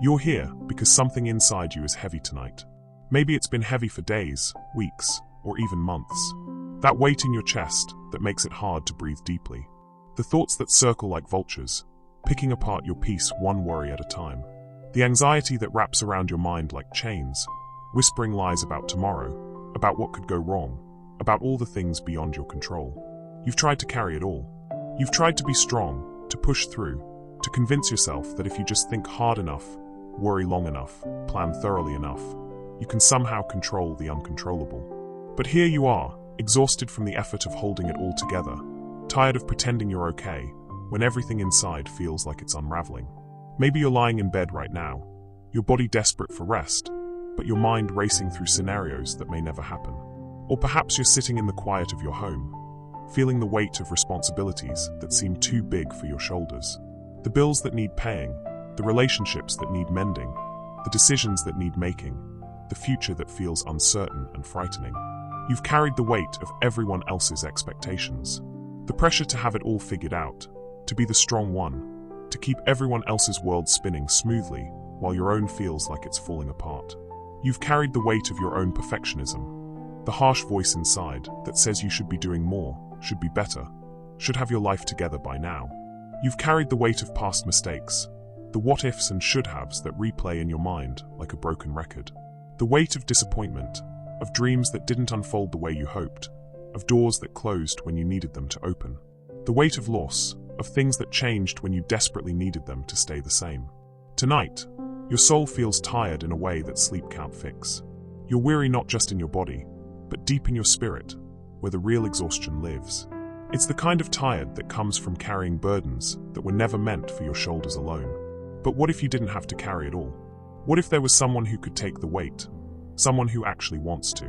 You're here because something inside you is heavy tonight. Maybe it's been heavy for days, weeks, or even months. That weight in your chest that makes it hard to breathe deeply. The thoughts that circle like vultures, picking apart your peace one worry at a time. The anxiety that wraps around your mind like chains, whispering lies about tomorrow, about what could go wrong, about all the things beyond your control. You've tried to carry it all. You've tried to be strong, to push through, to convince yourself that if you just think hard enough, worry long enough, plan thoroughly enough, you can somehow control the uncontrollable. But here you are, exhausted from the effort of holding it all together, tired of pretending you're okay, when everything inside feels like it's unraveling. Maybe you're lying in bed right now, your body desperate for rest, but your mind racing through scenarios that may never happen. Or perhaps you're sitting in the quiet of your home, feeling the weight of responsibilities that seem too big for your shoulders. The bills that need paying, the relationships that need mending, the decisions that need making, the future that feels uncertain and frightening. You've carried the weight of everyone else's expectations. The pressure to have it all figured out, to be the strong one, to keep everyone else's world spinning smoothly while your own feels like it's falling apart. You've carried the weight of your own perfectionism, the harsh voice inside that says you should be doing more, should be better, should have your life together by now. You've carried the weight of past mistakes, the what-ifs and should-haves that replay in your mind like a broken record. The weight of disappointment, of dreams that didn't unfold the way you hoped, of doors that closed when you needed them to open. The weight of loss, of things that changed when you desperately needed them to stay the same. Tonight, your soul feels tired in a way that sleep can't fix. You're weary not just in your body, but deep in your spirit, where the real exhaustion lives. It's the kind of tired that comes from carrying burdens that were never meant for your shoulders alone. But what if you didn't have to carry it all? What if there was someone who could take the weight? Someone who actually wants to?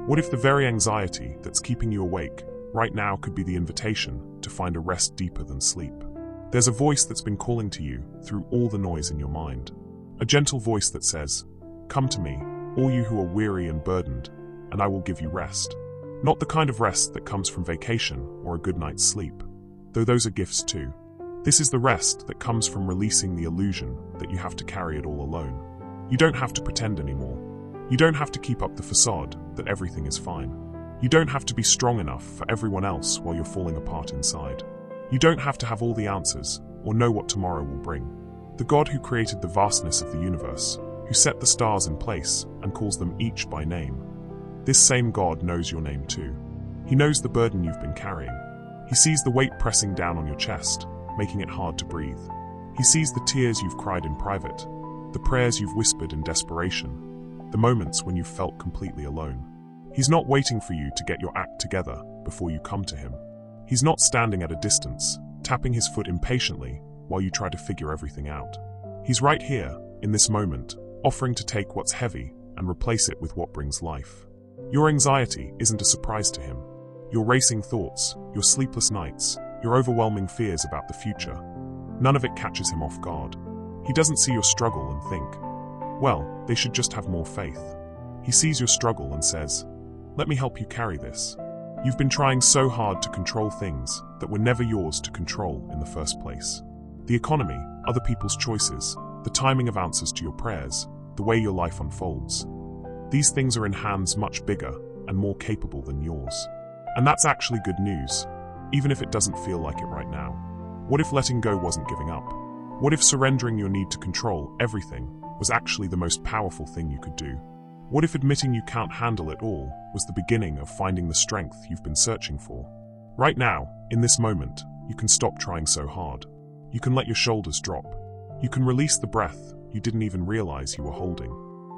What if the very anxiety that's keeping you awake right now could be the invitation to find a rest deeper than sleep? There's a voice that's been calling to you through all the noise in your mind. A gentle voice that says, "Come to me, all you who are weary and burdened, and I will give you rest." Not the kind of rest that comes from vacation or a good night's sleep, though those are gifts too. This is the rest that comes from releasing the illusion that you have to carry it all alone. You don't have to pretend anymore. You don't have to keep up the facade that everything is fine. You don't have to be strong enough for everyone else while you're falling apart inside. You don't have to have all the answers or know what tomorrow will bring. The God who created the vastness of the universe, who set the stars in place and calls them each by name, this same God knows your name too. He knows the burden you've been carrying. He sees the weight pressing down on your chest, making it hard to breathe. He sees the tears you've cried in private, the prayers you've whispered in desperation, the moments when you've felt completely alone. He's not waiting for you to get your act together before you come to him. He's not standing at a distance, tapping his foot impatiently while you try to figure everything out. He's right here, in this moment, offering to take what's heavy and replace it with what brings life. Your anxiety isn't a surprise to him. Your racing thoughts, your sleepless nights, your overwhelming fears about the future, none of it catches him off guard. He doesn't see your struggle and think, well, they should just have more faith. He sees your struggle and says, let me help you carry this. You've been trying so hard to control things that were never yours to control in the first place. The economy, other people's choices, the timing of answers to your prayers, the way your life unfolds. These things are in hands much bigger and more capable than yours. And that's actually good news, even if it doesn't feel like it right now. What if letting go wasn't giving up? What if surrendering your need to control everything was actually the most powerful thing you could do? What if admitting you can't handle it all was the beginning of finding the strength you've been searching for? Right now, in this moment, you can stop trying so hard. You can let your shoulders drop. You can release the breath you didn't even realize you were holding.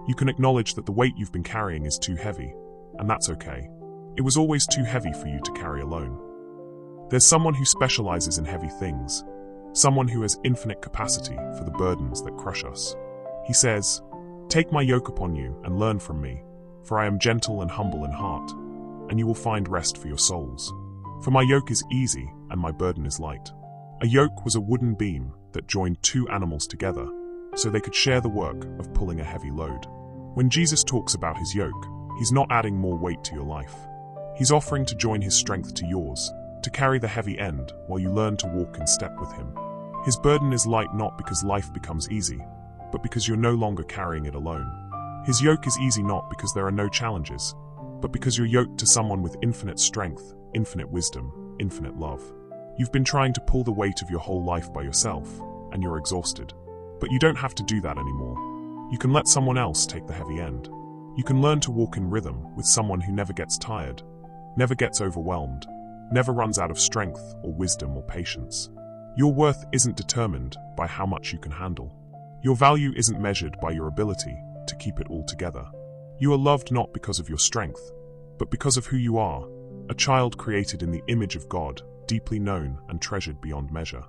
You can acknowledge that the weight you've been carrying is too heavy, and that's okay. It was always too heavy for you to carry alone. There's someone who specializes in heavy things, someone who has infinite capacity for the burdens that crush us. He says, "Take my yoke upon you and learn from me, for I am gentle and humble in heart, and you will find rest for your souls. For my yoke is easy and my burden is light." A yoke was a wooden beam that joined two animals together so they could share the work of pulling a heavy load. When Jesus talks about his yoke, he's not adding more weight to your life. He's offering to join his strength to yours, to carry the heavy end while you learn to walk in step with him. His burden is light not because life becomes easy, but because you're no longer carrying it alone. His yoke is easy not because there are no challenges, but because you're yoked to someone with infinite strength, infinite wisdom, infinite love. You've been trying to pull the weight of your whole life by yourself, and you're exhausted. But you don't have to do that anymore. You can let someone else take the heavy end. You can learn to walk in rhythm with someone who never gets tired, never gets overwhelmed, never runs out of strength or wisdom or patience. Your worth isn't determined by how much you can handle. Your value isn't measured by your ability to keep it all together. You are loved not because of your strength, but because of who you are, a child created in the image of God, deeply known and treasured beyond measure.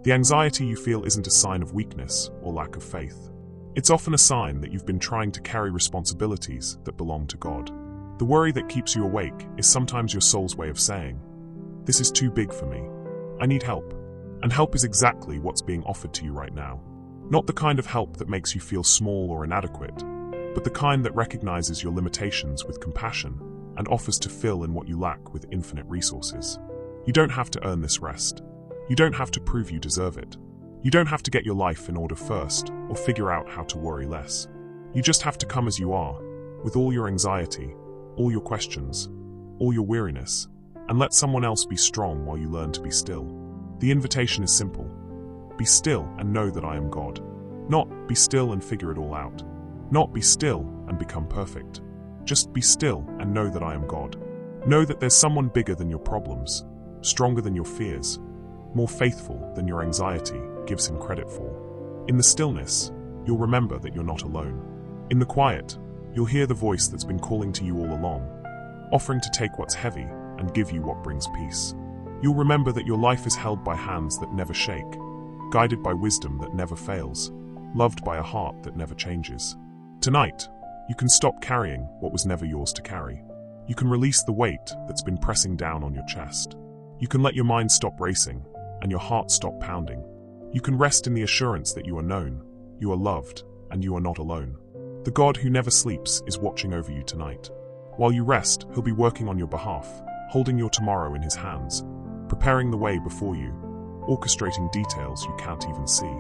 The anxiety you feel isn't a sign of weakness or lack of faith. It's often a sign that you've been trying to carry responsibilities that belong to God. The worry that keeps you awake is sometimes your soul's way of saying, "This is too big for me. I need help." And help is exactly what's being offered to you right now. Not the kind of help that makes you feel small or inadequate, but the kind that recognizes your limitations with compassion and offers to fill in what you lack with infinite resources. You don't have to earn this rest. You don't have to prove you deserve it. You don't have to get your life in order first or figure out how to worry less. You just have to come as you are, with all your anxiety, all your questions, all your weariness, and let someone else be strong while you learn to be still. The invitation is simple. Be still and know that I am God. Not be still and figure it all out. Not be still and become perfect. Just be still and know that I am God. Know that there's someone bigger than your problems, stronger than your fears, more faithful than your anxiety gives him credit for. In the stillness, you'll remember that you're not alone. In the quiet, you'll hear the voice that's been calling to you all along, offering to take what's heavy and give you what brings peace. You'll remember that your life is held by hands that never shake, guided by wisdom that never fails, loved by a heart that never changes. Tonight, you can stop carrying what was never yours to carry. You can release the weight that's been pressing down on your chest. You can let your mind stop racing and your heart stop pounding. You can rest in the assurance that you are known, you are loved, and you are not alone. The God who never sleeps is watching over you tonight. While you rest, he'll be working on your behalf, holding your tomorrow in his hands, preparing the way before you, orchestrating details you can't even see.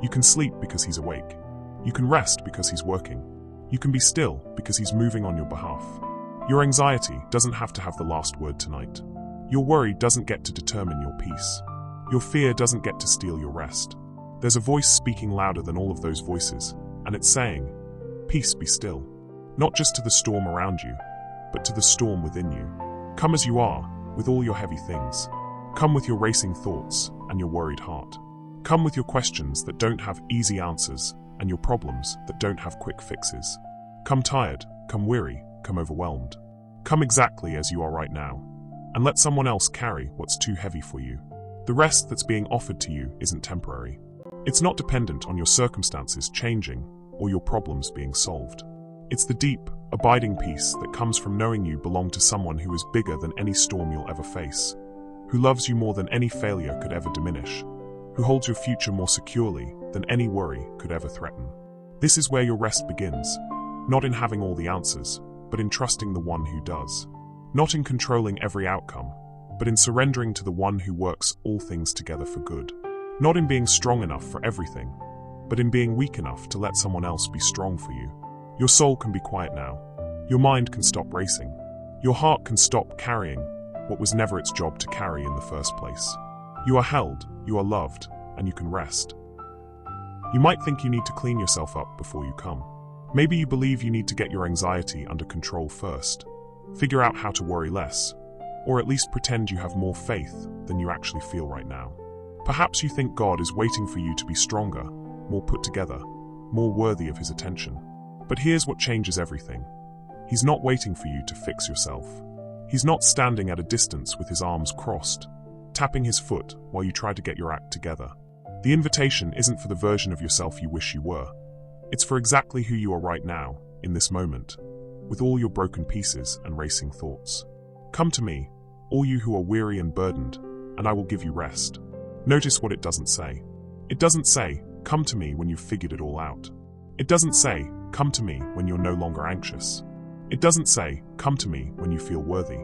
You can sleep because he's awake. You can rest because he's working. You can be still because he's moving on your behalf. Your anxiety doesn't have to have the last word tonight. Your worry doesn't get to determine your peace. Your fear doesn't get to steal your rest. There's a voice speaking louder than all of those voices, and it's saying, "Peace, be still." Not just to the storm around you, but to the storm within you. Come as you are, with all your heavy things. Come with your racing thoughts and your worried heart. Come with your questions that don't have easy answers and your problems that don't have quick fixes. Come tired, come weary, come overwhelmed. Come exactly as you are right now, and let someone else carry what's too heavy for you. The rest that's being offered to you isn't temporary. It's not dependent on your circumstances changing or your problems being solved. It's the deep, abiding peace that comes from knowing you belong to someone who is bigger than any storm you'll ever face, who loves you more than any failure could ever diminish, who holds your future more securely than any worry could ever threaten. This is where your rest begins, not in having all the answers, but in trusting the one who does. Not in controlling every outcome, but in surrendering to the one who works all things together for good. Not in being strong enough for everything, but in being weak enough to let someone else be strong for you. Your soul can be quiet now. Your mind can stop racing. Your heart can stop carrying what was never its job to carry in the first place. You are held, you are loved, and you can rest. You might think you need to clean yourself up before you come. Maybe you believe you need to get your anxiety under control first, figure out how to worry less, or at least pretend you have more faith than you actually feel right now. Perhaps you think God is waiting for you to be stronger, more put together, more worthy of his attention. But here's what changes everything. He's not waiting for you to fix yourself. He's not standing at a distance with his arms crossed, tapping his foot while you try to get your act together. The invitation isn't for the version of yourself you wish you were. It's for exactly who you are right now, in this moment, with all your broken pieces and racing thoughts. Come to me, all you who are weary and burdened, and I will give you rest. Notice what it doesn't say. It doesn't say, "Come to me when you've figured it all out." It doesn't say, "Come to me when you're no longer anxious." It doesn't say, "Come to me when you feel worthy."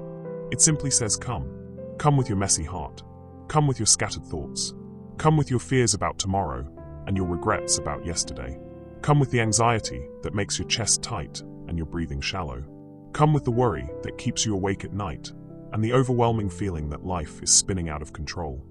It simply says, "Come." Come with your messy heart. Come with your scattered thoughts. Come with your fears about tomorrow and your regrets about yesterday. Come with the anxiety that makes your chest tight and your breathing shallow. Come with the worry that keeps you awake at night and the overwhelming feeling that life is spinning out of control.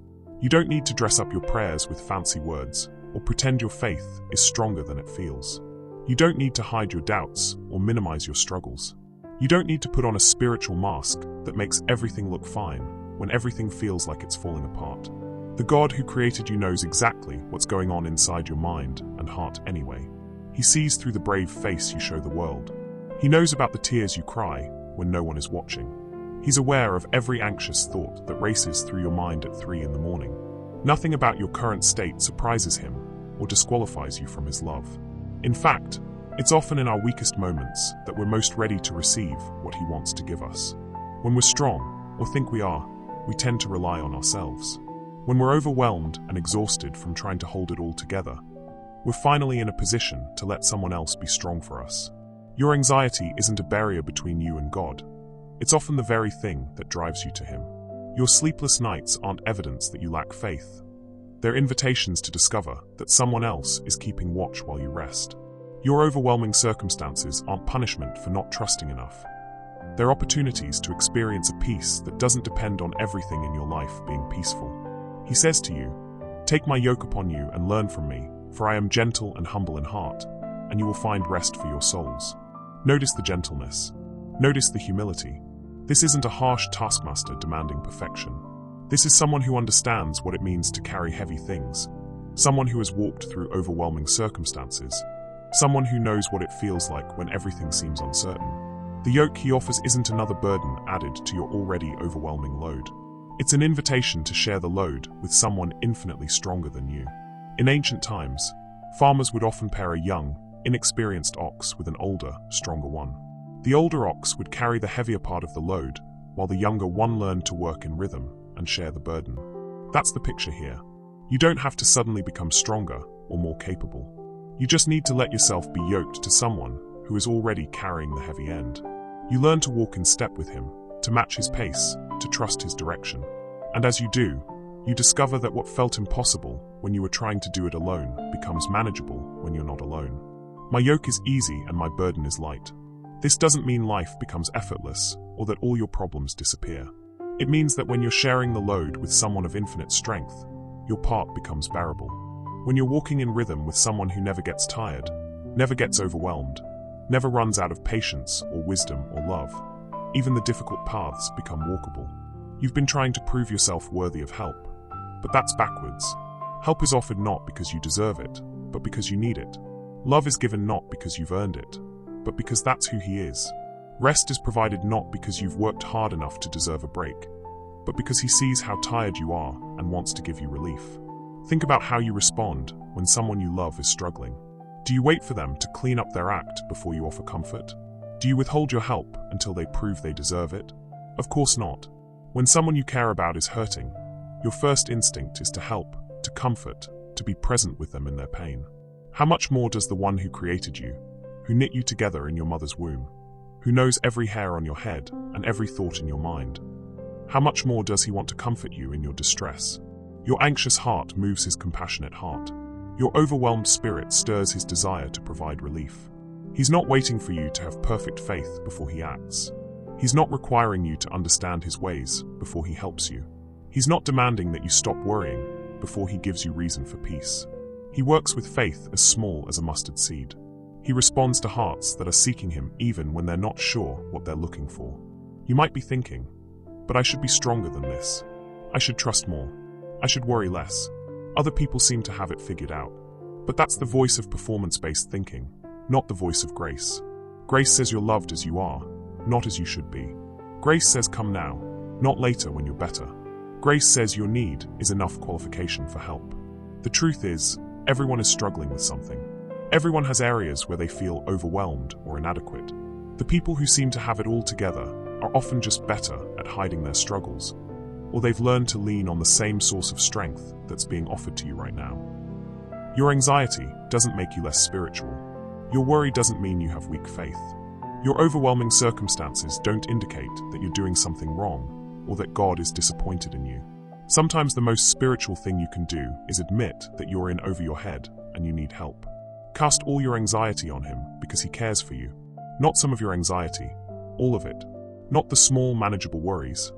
You don't need to dress up your prayers with fancy words or pretend your faith is stronger than it feels. You don't need to hide your doubts or minimize your struggles. You don't need to put on a spiritual mask that makes everything look fine when everything feels like it's falling apart. The God who created you knows exactly what's going on inside your mind and heart anyway. He sees through the brave face you show the world. He knows about the tears you cry when no one is watching. He's aware of every anxious thought that races through your mind at 3 in the morning. Nothing about your current state surprises him or disqualifies you from his love. In fact, it's often in our weakest moments that we're most ready to receive what he wants to give us. When we're strong, or think we are, we tend to rely on ourselves. When we're overwhelmed and exhausted from trying to hold it all together, we're finally in a position to let someone else be strong for us. Your anxiety isn't a barrier between you and God. It's often the very thing that drives you to him. Your sleepless nights aren't evidence that you lack faith. They're invitations to discover that someone else is keeping watch while you rest. Your overwhelming circumstances aren't punishment for not trusting enough. They're opportunities to experience a peace that doesn't depend on everything in your life being peaceful. He says to you, "Take my yoke upon you and learn from me, for I am gentle and humble in heart, and you will find rest for your souls." Notice the gentleness. Notice the humility. This isn't a harsh taskmaster demanding perfection. This is someone who understands what it means to carry heavy things, someone who has walked through overwhelming circumstances, someone who knows what it feels like when everything seems uncertain. The yoke he offers isn't another burden added to your already overwhelming load. It's an invitation to share the load with someone infinitely stronger than you. In ancient times, farmers would often pair a young, inexperienced ox with an older, stronger one. The older ox would carry the heavier part of the load, while the younger one learned to work in rhythm and share the burden. That's the picture here. You don't have to suddenly become stronger or more capable. You just need to let yourself be yoked to someone who is already carrying the heavy end. You learn to walk in step with him, to match his pace, to trust his direction. And as you do, you discover that what felt impossible when you were trying to do it alone becomes manageable when you're not alone. My yoke is easy and my burden is light. This doesn't mean life becomes effortless or that all your problems disappear. It means that when you're sharing the load with someone of infinite strength, your part becomes bearable. When you're walking in rhythm with someone who never gets tired, never gets overwhelmed, never runs out of patience or wisdom or love, even the difficult paths become walkable. You've been trying to prove yourself worthy of help, but that's backwards. Help is offered not because you deserve it, but because you need it. Love is given not because you've earned it, but because that's who he is. Rest is provided not because you've worked hard enough to deserve a break, but because he sees how tired you are and wants to give you relief. Think about how you respond when someone you love is struggling. Do you wait for them to clean up their act before you offer comfort? Do you withhold your help until they prove they deserve it? Of course not. When someone you care about is hurting, your first instinct is to help, to comfort, to be present with them in their pain. How much more does the one who created you, who knit you together in your mother's womb, who knows every hair on your head and every thought in your mind, how much more does he want to comfort you in your distress? Your anxious heart moves his compassionate heart. Your overwhelmed spirit stirs his desire to provide relief. He's not waiting for you to have perfect faith before he acts. He's not requiring you to understand his ways before he helps you. He's not demanding that you stop worrying before he gives you reason for peace. He works with faith as small as a mustard seed. He responds to hearts that are seeking him even when they're not sure what they're looking for. You might be thinking, but I should be stronger than this. I should trust more. I should worry less. Other people seem to have it figured out. But that's the voice of performance-based thinking, not the voice of grace. Grace says you're loved as you are, not as you should be. Grace says come now, not later when you're better. Grace says your need is enough qualification for help. The truth is, everyone is struggling with something. Everyone has areas where they feel overwhelmed or inadequate. The people who seem to have it all together are often just better at hiding their struggles, or they've learned to lean on the same source of strength that's being offered to you right now. Your anxiety doesn't make you less spiritual. Your worry doesn't mean you have weak faith. Your overwhelming circumstances don't indicate that you're doing something wrong or that God is disappointed in you. Sometimes the most spiritual thing you can do is admit that you're in over your head and you need help. Cast all your anxiety on him because he cares for you. Not some of your anxiety, all of it. Not the small, manageable worries,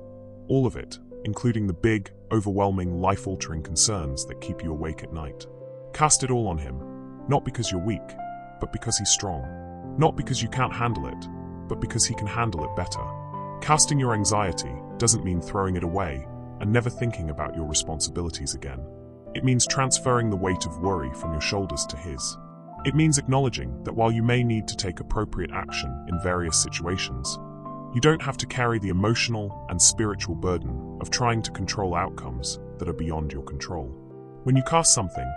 all of it, including the big, overwhelming, life-altering concerns that keep you awake at night. Cast it all on him, not because you're weak, but because he's strong. Not because you can't handle it, but because he can handle it better. Casting your anxiety doesn't mean throwing it away and never thinking about your responsibilities again. It means transferring the weight of worry from your shoulders to his. It means acknowledging that while you may need to take appropriate action in various situations, you don't have to carry the emotional and spiritual burden of trying to control outcomes that are beyond your control. When you cast something,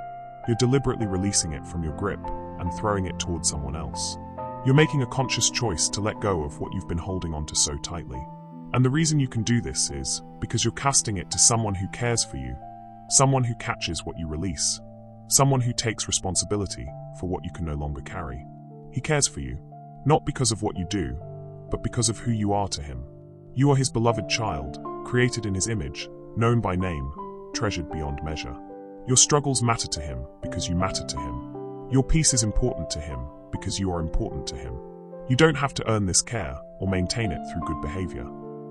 you're deliberately releasing it from your grip and throwing it towards someone else. You're making a conscious choice to let go of what you've been holding onto so tightly. And the reason you can do this is because you're casting it to someone who cares for you, someone who catches what you release, someone who takes responsibility for what you can no longer carry. He cares for you, not because of what you do, but because of who you are to him. You are his beloved child, created in his image, known by name, treasured beyond measure. Your struggles matter to him because you matter to him. Your peace is important to him because you are important to him. You don't have to earn this care or maintain it through good behavior.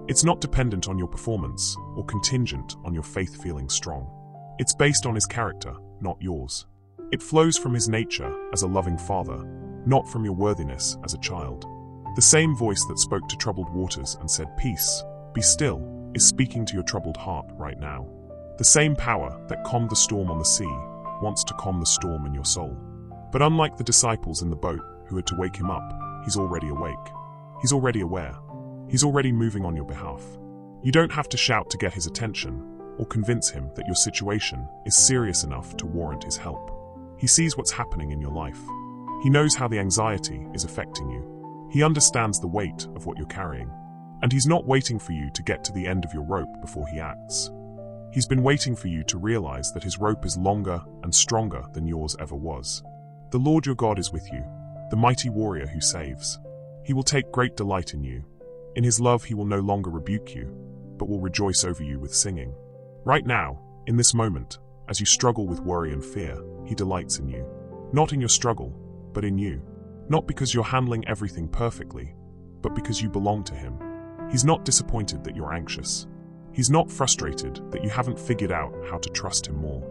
It's not dependent on your performance or contingent on your faith feeling strong. It's based on his character, not yours. It flows from his nature as a loving father, not from your worthiness as a child. The same voice that spoke to troubled waters and said, "Peace, be still," is speaking to your troubled heart right now. The same power that calmed the storm on the sea wants to calm the storm in your soul. But unlike the disciples in the boat who had to wake him up, he's already awake. He's already aware. He's already moving on your behalf. You don't have to shout to get his attention or convince him that your situation is serious enough to warrant his help. He sees what's happening in your life. He knows how the anxiety is affecting you. He understands the weight of what you're carrying. And he's not waiting for you to get to the end of your rope before he acts. He's been waiting for you to realize that his rope is longer and stronger than yours ever was. The Lord your God is with you, the mighty warrior who saves. He will take great delight in you. In his love he will no longer rebuke you, but will rejoice over you with singing. Right now, in this moment, as you struggle with worry and fear, he delights in you. Not in your struggle, but in you. Not because you're handling everything perfectly, but because you belong to him. He's not disappointed that you're anxious. He's not frustrated that you haven't figured out how to trust him more.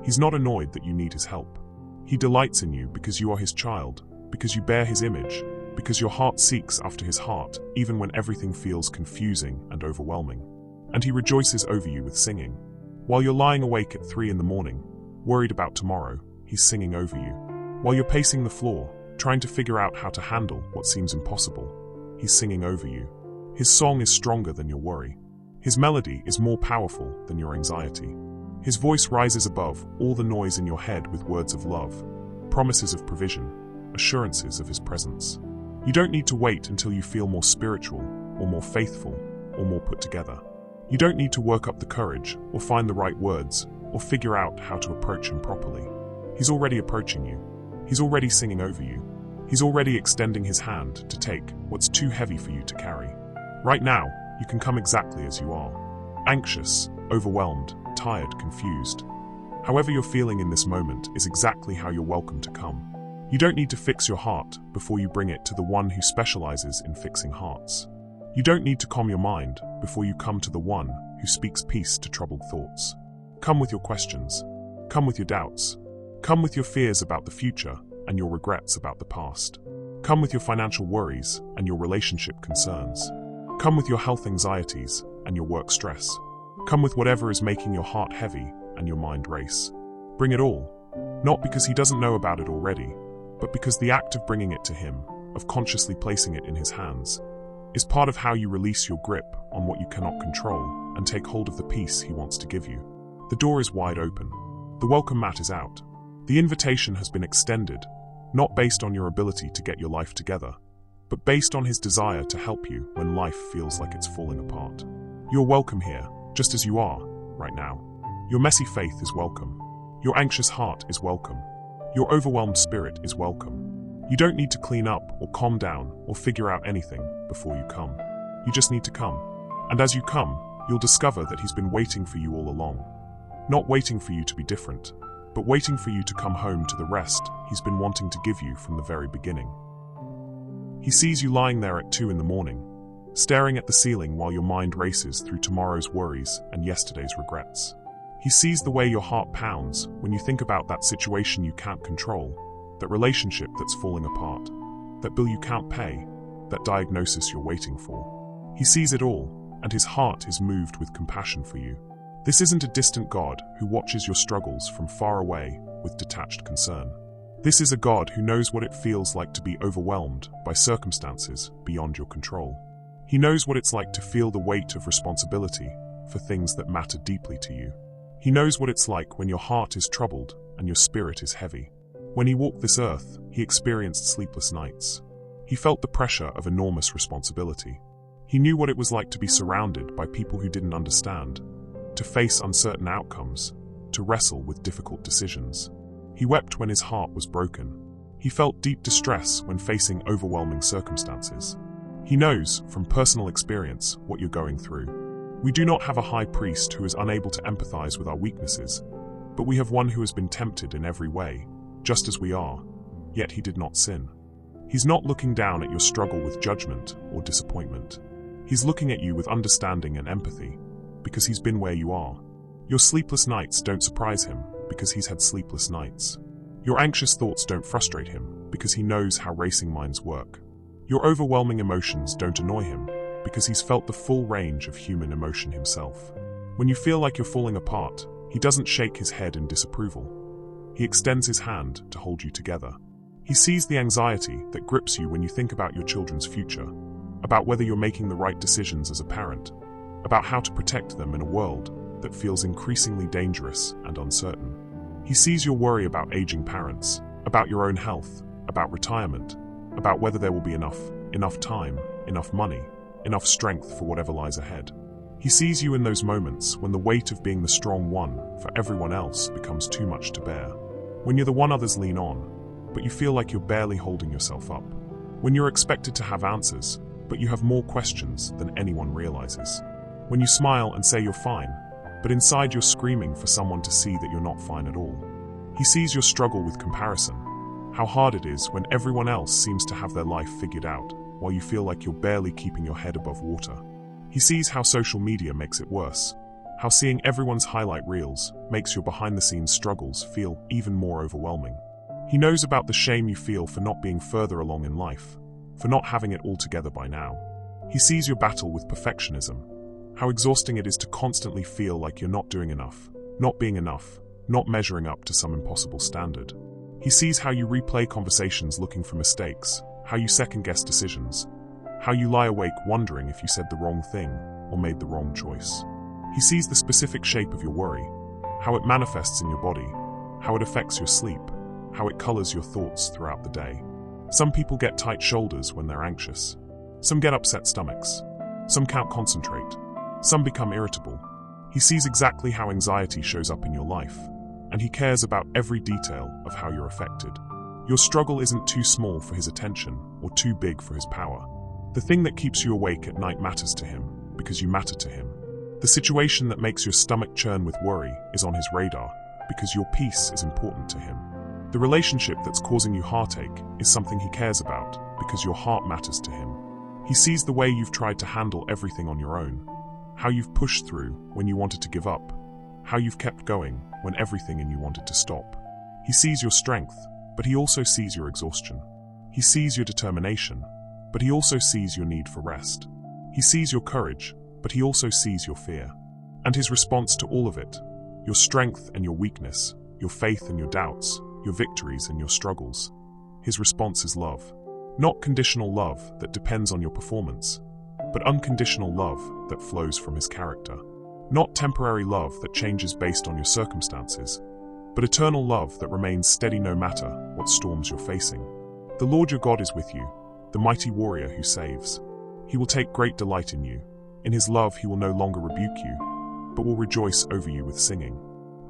He's not annoyed that you need his help. He delights in you because you are his child, because you bear his image, because your heart seeks after his heart, even when everything feels confusing and overwhelming. And he rejoices over you with singing. While you're lying awake at 3 a.m, worried about tomorrow, he's singing over you. While you're pacing the floor, trying to figure out how to handle what seems impossible, he's singing over you. His song is stronger than your worry. His melody is more powerful than your anxiety. His voice rises above all the noise in your head with words of love, promises of provision, assurances of his presence. You don't need to wait until you feel more spiritual, or more faithful, or more put together. You don't need to work up the courage, or find the right words, or figure out how to approach him properly. He's already approaching you. He's already singing over you. He's already extending his hand to take what's too heavy for you to carry. Right now, you can come exactly as you are. Anxious, overwhelmed, tired, confused. However you're feeling in this moment is exactly how you're welcome to come. You don't need to fix your heart before you bring it to the one who specializes in fixing hearts. You don't need to calm your mind before you come to the one who speaks peace to troubled thoughts. Come with your questions. Come with your doubts. Come with your fears about the future and your regrets about the past. Come with your financial worries and your relationship concerns. Come with your health anxieties and your work stress. Come with whatever is making your heart heavy and your mind race. Bring it all, not because he doesn't know about it already, but because the act of bringing it to him, of consciously placing it in his hands, is part of how you release your grip on what you cannot control and take hold of the peace he wants to give you. The door is wide open. The welcome mat is out. The invitation has been extended, not based on your ability to get your life together, but based on his desire to help you when life feels like it's falling apart. You're welcome here, just as you are, right now. Your messy faith is welcome. Your anxious heart is welcome. Your overwhelmed spirit is welcome. You don't need to clean up or calm down or figure out anything before you come. You just need to come. And as you come, you'll discover that he's been waiting for you all along. Not waiting for you to be different, but waiting for you to come home to the rest he's been wanting to give you from the very beginning. He sees you lying there at 2 in the morning, staring at the ceiling while your mind races through tomorrow's worries and yesterday's regrets. He sees the way your heart pounds when you think about that situation you can't control, that relationship that's falling apart, that bill you can't pay, that diagnosis you're waiting for. He sees it all, and his heart is moved with compassion for you. This isn't a distant God who watches your struggles from far away with detached concern. This is a God who knows what it feels like to be overwhelmed by circumstances beyond your control. He knows what it's like to feel the weight of responsibility for things that matter deeply to you. He knows what it's like when your heart is troubled and your spirit is heavy. When he walked this earth, he experienced sleepless nights. He felt the pressure of enormous responsibility. He knew what it was like to be surrounded by people who didn't understand, to face uncertain outcomes, to wrestle with difficult decisions. He wept when his heart was broken. He felt deep distress when facing overwhelming circumstances. He knows, from personal experience, what you're going through. We do not have a high priest who is unable to empathize with our weaknesses, but we have one who has been tempted in every way, just as we are, yet he did not sin. He's not looking down at your struggle with judgment or disappointment. He's looking at you with understanding and empathy, because he's been where you are. Your sleepless nights don't surprise him, because he's had sleepless nights. Your anxious thoughts don't frustrate him, because he knows how racing minds work. Your overwhelming emotions don't annoy him, because he's felt the full range of human emotion himself. When you feel like you're falling apart, he doesn't shake his head in disapproval. He extends his hand to hold you together. He sees the anxiety that grips you when you think about your children's future, about whether you're making the right decisions as a parent, about how to protect them in a world that feels increasingly dangerous and uncertain. He sees your worry about aging parents, about your own health, about retirement, about whether there will be enough time, enough money, enough strength for whatever lies ahead. He sees you in those moments when the weight of being the strong one for everyone else becomes too much to bear. When you're the one others lean on, but you feel like you're barely holding yourself up. When you're expected to have answers, but you have more questions than anyone realizes. When you smile and say you're fine, but inside you're screaming for someone to see that you're not fine at all. He sees your struggle with comparison, how hard it is when everyone else seems to have their life figured out, while you feel like you're barely keeping your head above water. He sees how social media makes it worse, how seeing everyone's highlight reels makes your behind-the-scenes struggles feel even more overwhelming. He knows about the shame you feel for not being further along in life, for not having it all together by now. He sees your battle with perfectionism, how exhausting it is to constantly feel like you're not doing enough, not being enough, not measuring up to some impossible standard. He sees how you replay conversations looking for mistakes, how you second-guess decisions, how you lie awake wondering if you said the wrong thing or made the wrong choice. He sees the specific shape of your worry, how it manifests in your body, how it affects your sleep, how it colors your thoughts throughout the day. Some people get tight shoulders when they're anxious. Some get upset stomachs. Some can't concentrate. Some become irritable. He sees exactly how anxiety shows up in your life, and he cares about every detail of how you're affected. Your struggle isn't too small for his attention or too big for his power. The thing that keeps you awake at night matters to him because you matter to him. The situation that makes your stomach churn with worry is on his radar because your peace is important to him. The relationship that's causing you heartache is something he cares about because your heart matters to him. He sees the way you've tried to handle everything on your own, how you've pushed through when you wanted to give up, how you've kept going when everything in you wanted to stop. He sees your strength, but he also sees your exhaustion. He sees your determination, but he also sees your need for rest. He sees your courage, but he also sees your fear. And his response to all of it, your strength and your weakness, your faith and your doubts, your victories and your struggles, his response is love. Not conditional love that depends on your performance, but unconditional love that flows from his character. Not temporary love that changes based on your circumstances, but eternal love that remains steady no matter what storms you're facing. The Lord your God is with you, the mighty warrior who saves. He will take great delight in you. In his love he will no longer rebuke you, but will rejoice over you with singing.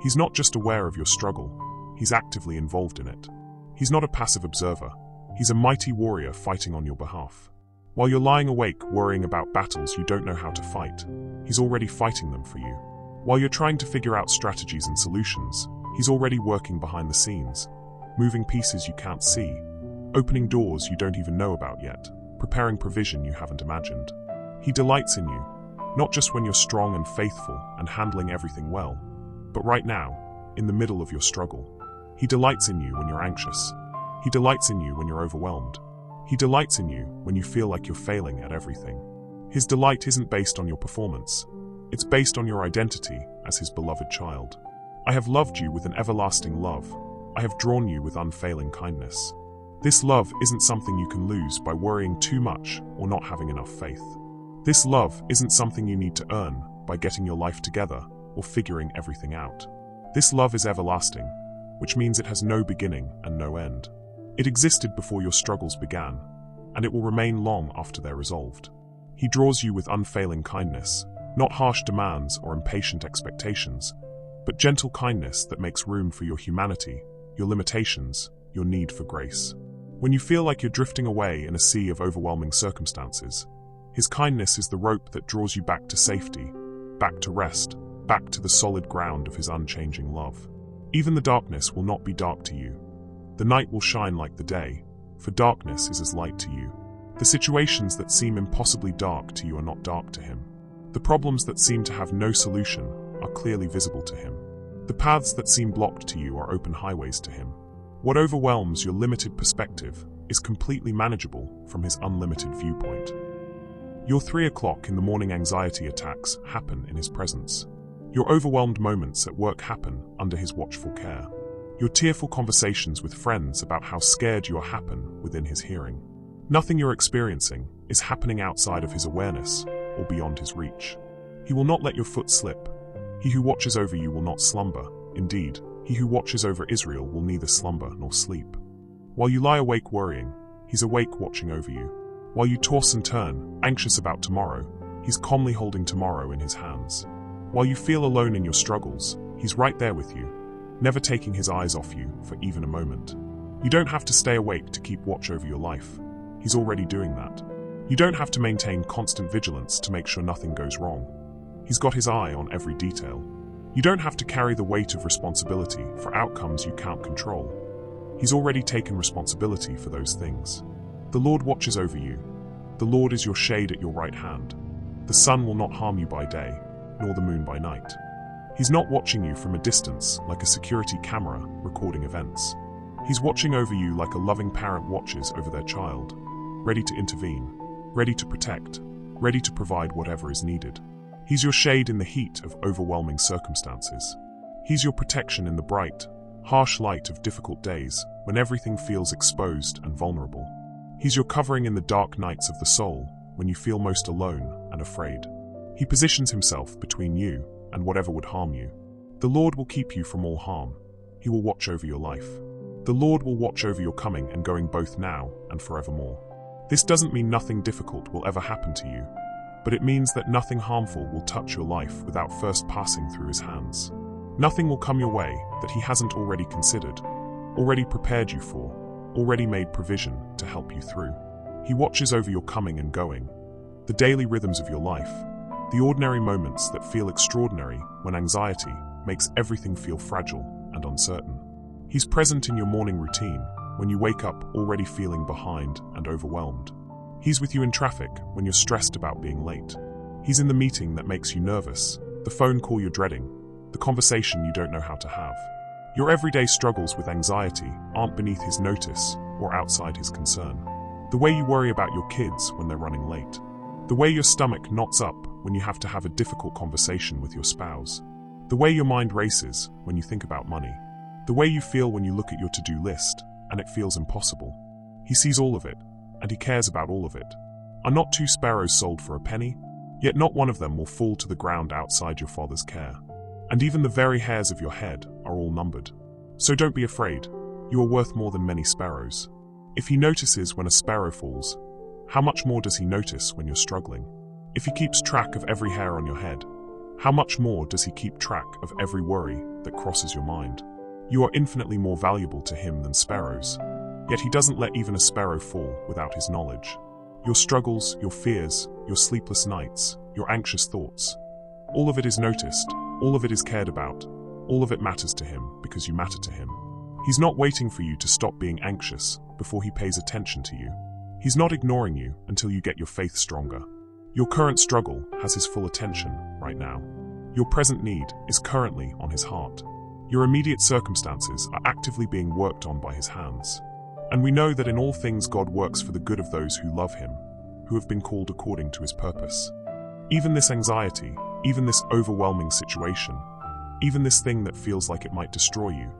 He's not just aware of your struggle, he's actively involved in it. He's not a passive observer, he's a mighty warrior fighting on your behalf. While you're lying awake worrying about battles you don't know how to fight, he's already fighting them for you. While you're trying to figure out strategies and solutions, He's already working behind the scenes, moving pieces you can't see, opening doors you don't even know about yet, preparing provision you haven't imagined. He delights in you, not just when you're strong and faithful and handling everything well, but right now, in the middle of your struggle. He delights in you when you're anxious. He delights in you when you're overwhelmed. He delights in you when you feel like you're failing at everything. His delight isn't based on your performance. It's based on your identity as his beloved child. I have loved you with an everlasting love. I have drawn you with unfailing kindness. This love isn't something you can lose by worrying too much or not having enough faith. This love isn't something you need to earn by getting your life together or figuring everything out. This love is everlasting, which means it has no beginning and no end. It existed before your struggles began, and it will remain long after they're resolved. He draws you with unfailing kindness, not harsh demands or impatient expectations, but gentle kindness that makes room for your humanity, your limitations, your need for grace. When you feel like you're drifting away in a sea of overwhelming circumstances, his kindness is the rope that draws you back to safety, back to rest, back to the solid ground of his unchanging love. Even the darkness will not be dark to you. The night will shine like the day, for darkness is as light to you. The situations that seem impossibly dark to you are not dark to him. The problems that seem to have no solution are clearly visible to him. The paths that seem blocked to you are open highways to him. What overwhelms your limited perspective is completely manageable from his unlimited viewpoint. Your 3 o'clock in the morning anxiety attacks happen in his presence. Your overwhelmed moments at work happen under his watchful care. Your tearful conversations with friends about how scared you are happen within his hearing. Nothing you're experiencing is happening outside of his awareness or beyond his reach. He will not let your foot slip. He who watches over you will not slumber. Indeed, he who watches over Israel will neither slumber nor sleep. While you lie awake worrying, he's awake watching over you. While you toss and turn, anxious about tomorrow, he's calmly holding tomorrow in his hands. While you feel alone in your struggles, he's right there with you, never taking his eyes off you for even a moment. You don't have to stay awake to keep watch over your life. He's already doing that. You don't have to maintain constant vigilance to make sure nothing goes wrong. He's got his eye on every detail. You don't have to carry the weight of responsibility for outcomes you can't control. He's already taken responsibility for those things. The Lord watches over you. The Lord is your shade at your right hand. The sun will not harm you by day, nor the moon by night. He's not watching you from a distance like a security camera recording events. He's watching over you like a loving parent watches over their child, ready to intervene, ready to protect, ready to provide whatever is needed. He's your shade in the heat of overwhelming circumstances. He's your protection in the bright, harsh light of difficult days when everything feels exposed and vulnerable. He's your covering in the dark nights of the soul when you feel most alone and afraid. He positions himself between you and whatever would harm you. The Lord will keep you from all harm. He will watch over your life. The Lord will watch over your coming and going both now and forevermore. This doesn't mean nothing difficult will ever happen to you, but it means that nothing harmful will touch your life without first passing through his hands. Nothing will come your way that he hasn't already considered, already prepared you for, already made provision to help you through. He watches over your coming and going, the daily rhythms of your life, the ordinary moments that feel extraordinary when anxiety makes everything feel fragile and uncertain. He's present in your morning routine when you wake up already feeling behind and overwhelmed. He's with you in traffic when you're stressed about being late. He's in the meeting that makes you nervous, the phone call you're dreading, the conversation you don't know how to have. Your everyday struggles with anxiety aren't beneath his notice or outside his concern. The way you worry about your kids when they're running late. The way your stomach knots up when you have to have a difficult conversation with your spouse. The way your mind races when you think about money. The way you feel when you look at your to-do list and it feels impossible. He sees all of it, and he cares about all of it. Are not 2 sparrows sold for a penny? Yet not one of them will fall to the ground outside your Father's care. And even the very hairs of your head are all numbered. So don't be afraid. You are worth more than many sparrows. If he notices when a sparrow falls, how much more does he notice when you're struggling? If he keeps track of every hair on your head, how much more does he keep track of every worry that crosses your mind? You are infinitely more valuable to him than sparrows, yet he doesn't let even a sparrow fall without his knowledge. Your struggles, your fears, your sleepless nights, your anxious thoughts, all of it is noticed, all of it is cared about, all of it matters to him because you matter to him. He's not waiting for you to stop being anxious before he pays attention to you. He's not ignoring you until you get your faith stronger. Your current struggle has his full attention right now. Your present need is currently on his heart. Your immediate circumstances are actively being worked on by his hands. And we know that in all things God works for the good of those who love him, who have been called according to his purpose. Even this anxiety, even this overwhelming situation, even this thing that feels like it might destroy you,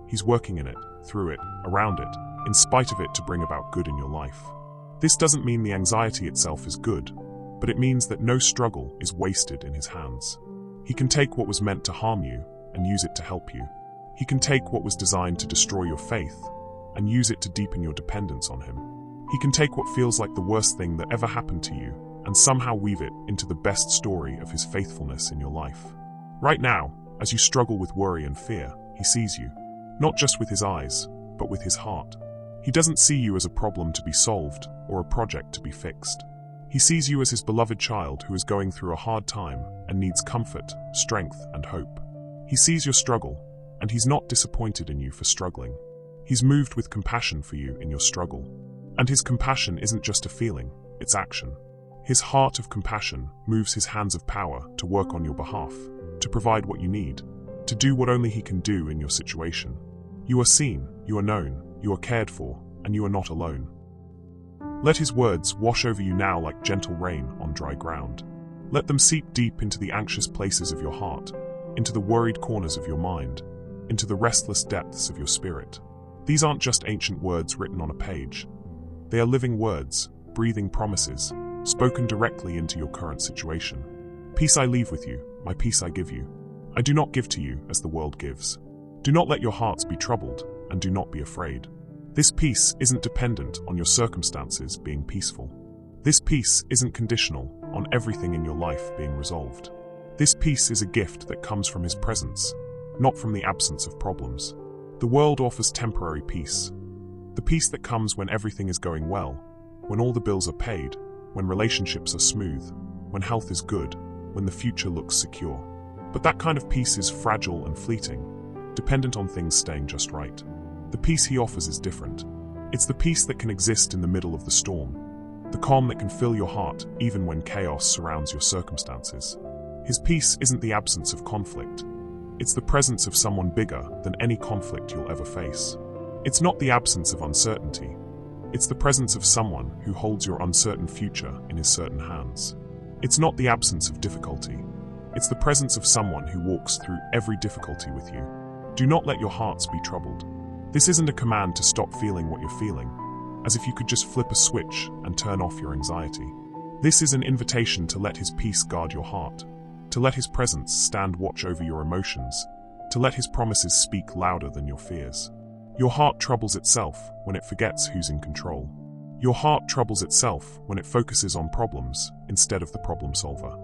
he's working in it, through it, around it, in spite of it to bring about good in your life. This doesn't mean the anxiety itself is good, but it means that no struggle is wasted in his hands. He can take what was meant to harm you and use it to help you. He can take what was designed to destroy your faith and use it to deepen your dependence on him. He can take what feels like the worst thing that ever happened to you and somehow weave it into the best story of his faithfulness in your life. Right now, as you struggle with worry and fear, he sees you, not just with his eyes, but with his heart. He doesn't see you as a problem to be solved or a project to be fixed. He sees you as his beloved child who is going through a hard time and needs comfort, strength, and hope. He sees your struggle, and he's not disappointed in you for struggling. He's moved with compassion for you in your struggle. And his compassion isn't just a feeling, it's action. His heart of compassion moves his hands of power to work on your behalf, to provide what you need, to do what only he can do in your situation. You are seen, you are known, you are cared for, and you are not alone. Let his words wash over you now like gentle rain on dry ground. Let them seep deep into the anxious places of your heart, into the worried corners of your mind, into the restless depths of your spirit. These aren't just ancient words written on a page. They are living words, breathing promises, spoken directly into your current situation. Peace I leave with you, my peace I give you. I do not give to you as the world gives. Do not let your hearts be troubled, and do not be afraid. This peace isn't dependent on your circumstances being peaceful. This peace isn't conditional on everything in your life being resolved. This peace is a gift that comes from his presence, not from the absence of problems. The world offers temporary peace. The peace that comes when everything is going well, when all the bills are paid, when relationships are smooth, when health is good, when the future looks secure. But that kind of peace is fragile and fleeting, dependent on things staying just right. The peace he offers is different. It's the peace that can exist in the middle of the storm, the calm that can fill your heart even when chaos surrounds your circumstances. His peace isn't the absence of conflict. It's the presence of someone bigger than any conflict you'll ever face. It's not the absence of uncertainty. It's the presence of someone who holds your uncertain future in his certain hands. It's not the absence of difficulty. It's the presence of someone who walks through every difficulty with you. Do not let your hearts be troubled. This isn't a command to stop feeling what you're feeling, as if you could just flip a switch and turn off your anxiety. This is an invitation to let his peace guard your heart, to let his presence stand watch over your emotions, to let his promises speak louder than your fears. Your heart troubles itself when it forgets who's in control. Your heart troubles itself when it focuses on problems instead of the problem solver.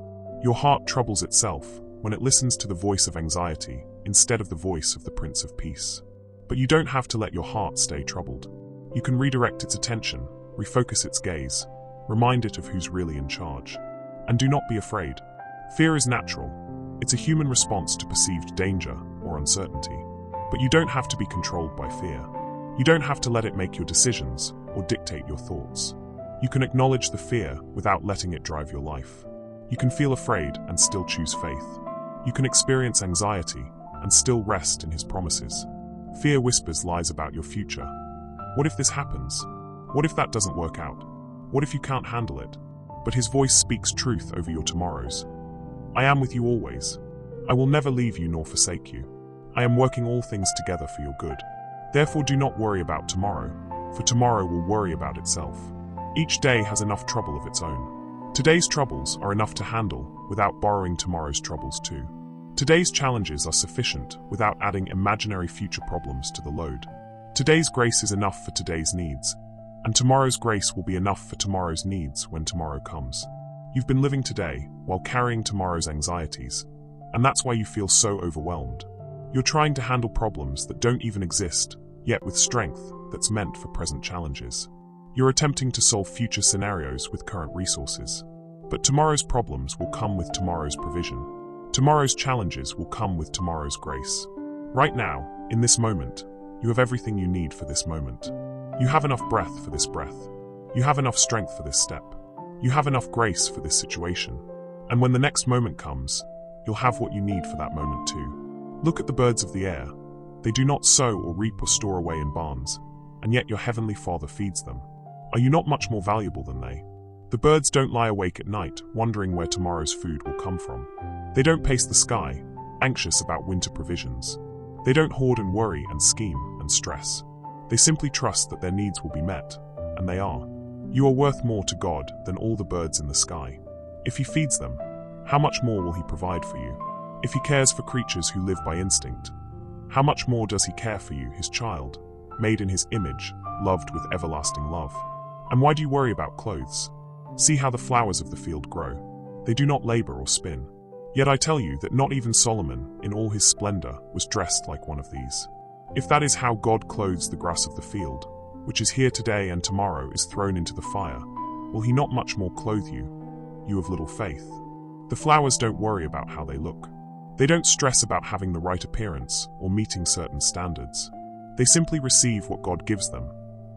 Your heart troubles itself when it listens to the voice of anxiety instead of the voice of the Prince of Peace. But you don't have to let your heart stay troubled. You can redirect its attention, refocus its gaze, remind it of who's really in charge. And do not be afraid. Fear is natural. It's a human response to perceived danger or uncertainty. But you don't have to be controlled by fear. You don't have to let it make your decisions or dictate your thoughts. You can acknowledge the fear without letting it drive your life. You can feel afraid and still choose faith. You can experience anxiety and still rest in his promises. Fear whispers lies about your future. What if this happens? What if that doesn't work out? What if you can't handle it? But his voice speaks truth over your tomorrows. I am with you always. I will never leave you nor forsake you. I am working all things together for your good. Therefore do not worry about tomorrow, for tomorrow will worry about itself. Each day has enough trouble of its own. Today's troubles are enough to handle without borrowing tomorrow's troubles too. Today's challenges are sufficient without adding imaginary future problems to the load. Today's grace is enough for today's needs, and tomorrow's grace will be enough for tomorrow's needs when tomorrow comes. You've been living today while carrying tomorrow's anxieties, and that's why you feel so overwhelmed. You're trying to handle problems that don't even exist, yet with strength that's meant for present challenges. You're attempting to solve future scenarios with current resources. But tomorrow's problems will come with tomorrow's provision. Tomorrow's challenges will come with tomorrow's grace. Right now, in this moment, you have everything you need for this moment. You have enough breath for this breath. You have enough strength for this step. You have enough grace for this situation. And when the next moment comes, you'll have what you need for that moment too. Look at the birds of the air. They do not sow or reap or store away in barns, and yet your heavenly Father feeds them. Are you not much more valuable than they? The birds don't lie awake at night, wondering where tomorrow's food will come from. They don't pace the sky, anxious about winter provisions. They don't hoard and worry and scheme and stress. They simply trust that their needs will be met, and they are. You are worth more to God than all the birds in the sky. If He feeds them, how much more will He provide for you? If He cares for creatures who live by instinct, how much more does He care for you, His child, made in His image, loved with everlasting love? And why do you worry about clothes? See how the flowers of the field grow. They do not labor or spin. Yet I tell you that not even Solomon, in all his splendor, was dressed like one of these. If that is how God clothes the grass of the field, which is here today and tomorrow is thrown into the fire, will He not much more clothe you, you of little faith? The flowers don't worry about how they look. They don't stress about having the right appearance or meeting certain standards. They simply receive what God gives them,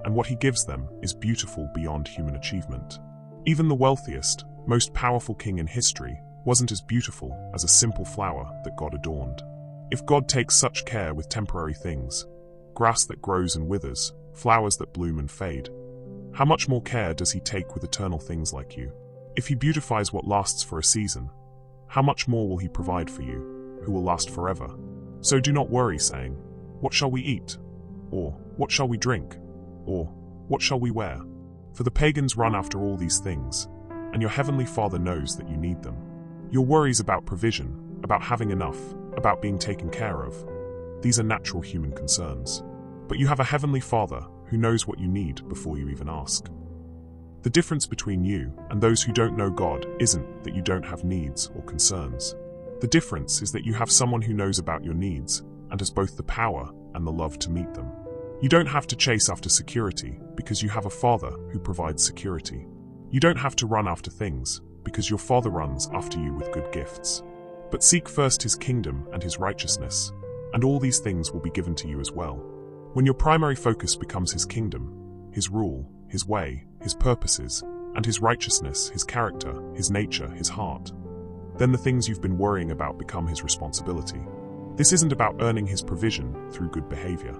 and what He gives them is beautiful beyond human achievement. Even the wealthiest, most powerful king in history wasn't as beautiful as a simple flower that God adorned. If God takes such care with temporary things, grass that grows and withers, flowers that bloom and fade, how much more care does He take with eternal things like you? If He beautifies what lasts for a season, how much more will He provide for you, who will last forever? So do not worry, saying, "What shall we eat?" Or, "What shall we drink?" Or, "What shall we wear?" For the pagans run after all these things, and your heavenly Father knows that you need them. Your worries about provision, about having enough, about being taken care of, these are natural human concerns. But you have a heavenly Father who knows what you need before you even ask. The difference between you and those who don't know God isn't that you don't have needs or concerns. The difference is that you have someone who knows about your needs and has both the power and the love to meet them. You don't have to chase after security because you have a Father who provides security. You don't have to run after things because your Father runs after you with good gifts. But seek first His kingdom and His righteousness, and all these things will be given to you as well. When your primary focus becomes His kingdom, His rule, His way, His purposes, and His righteousness, His character, His nature, His heart, then the things you've been worrying about become His responsibility. This isn't about earning His provision through good behavior.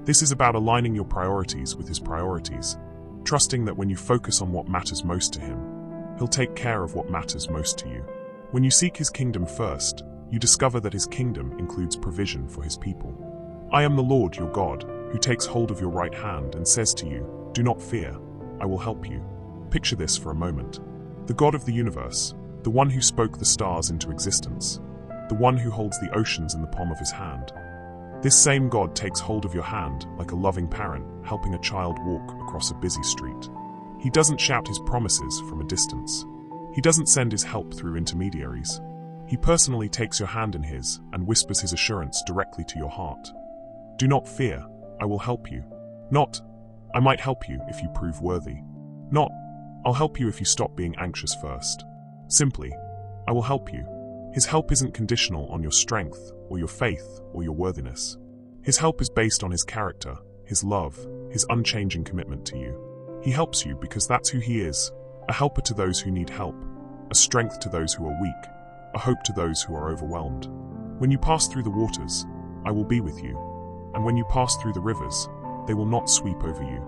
This is about aligning your priorities with His priorities, trusting that when you focus on what matters most to Him, He'll take care of what matters most to you. When you seek His kingdom first, you discover that His kingdom includes provision for His people. I am the Lord your God, who takes hold of your right hand and says to you, "Do not fear, I will help you." Picture this for a moment. The God of the universe, the one who spoke the stars into existence, the one who holds the oceans in the palm of His hand. This same God takes hold of your hand like a loving parent helping a child walk across a busy street. He doesn't shout His promises from a distance. He doesn't send His help through intermediaries. He personally takes your hand in His and whispers His assurance directly to your heart. Do not fear, I will help you. Not, I might help you if you prove worthy. Not, I'll help you if you stop being anxious first. Simply, I will help you. His help isn't conditional on your strength or your faith or your worthiness. His help is based on His character, His love, His unchanging commitment to you. He helps you because that's who He is, a helper to those who need help, a strength to those who are weak, a hope to those who are overwhelmed. When you pass through the waters, I will be with you. And when you pass through the rivers, they will not sweep over you.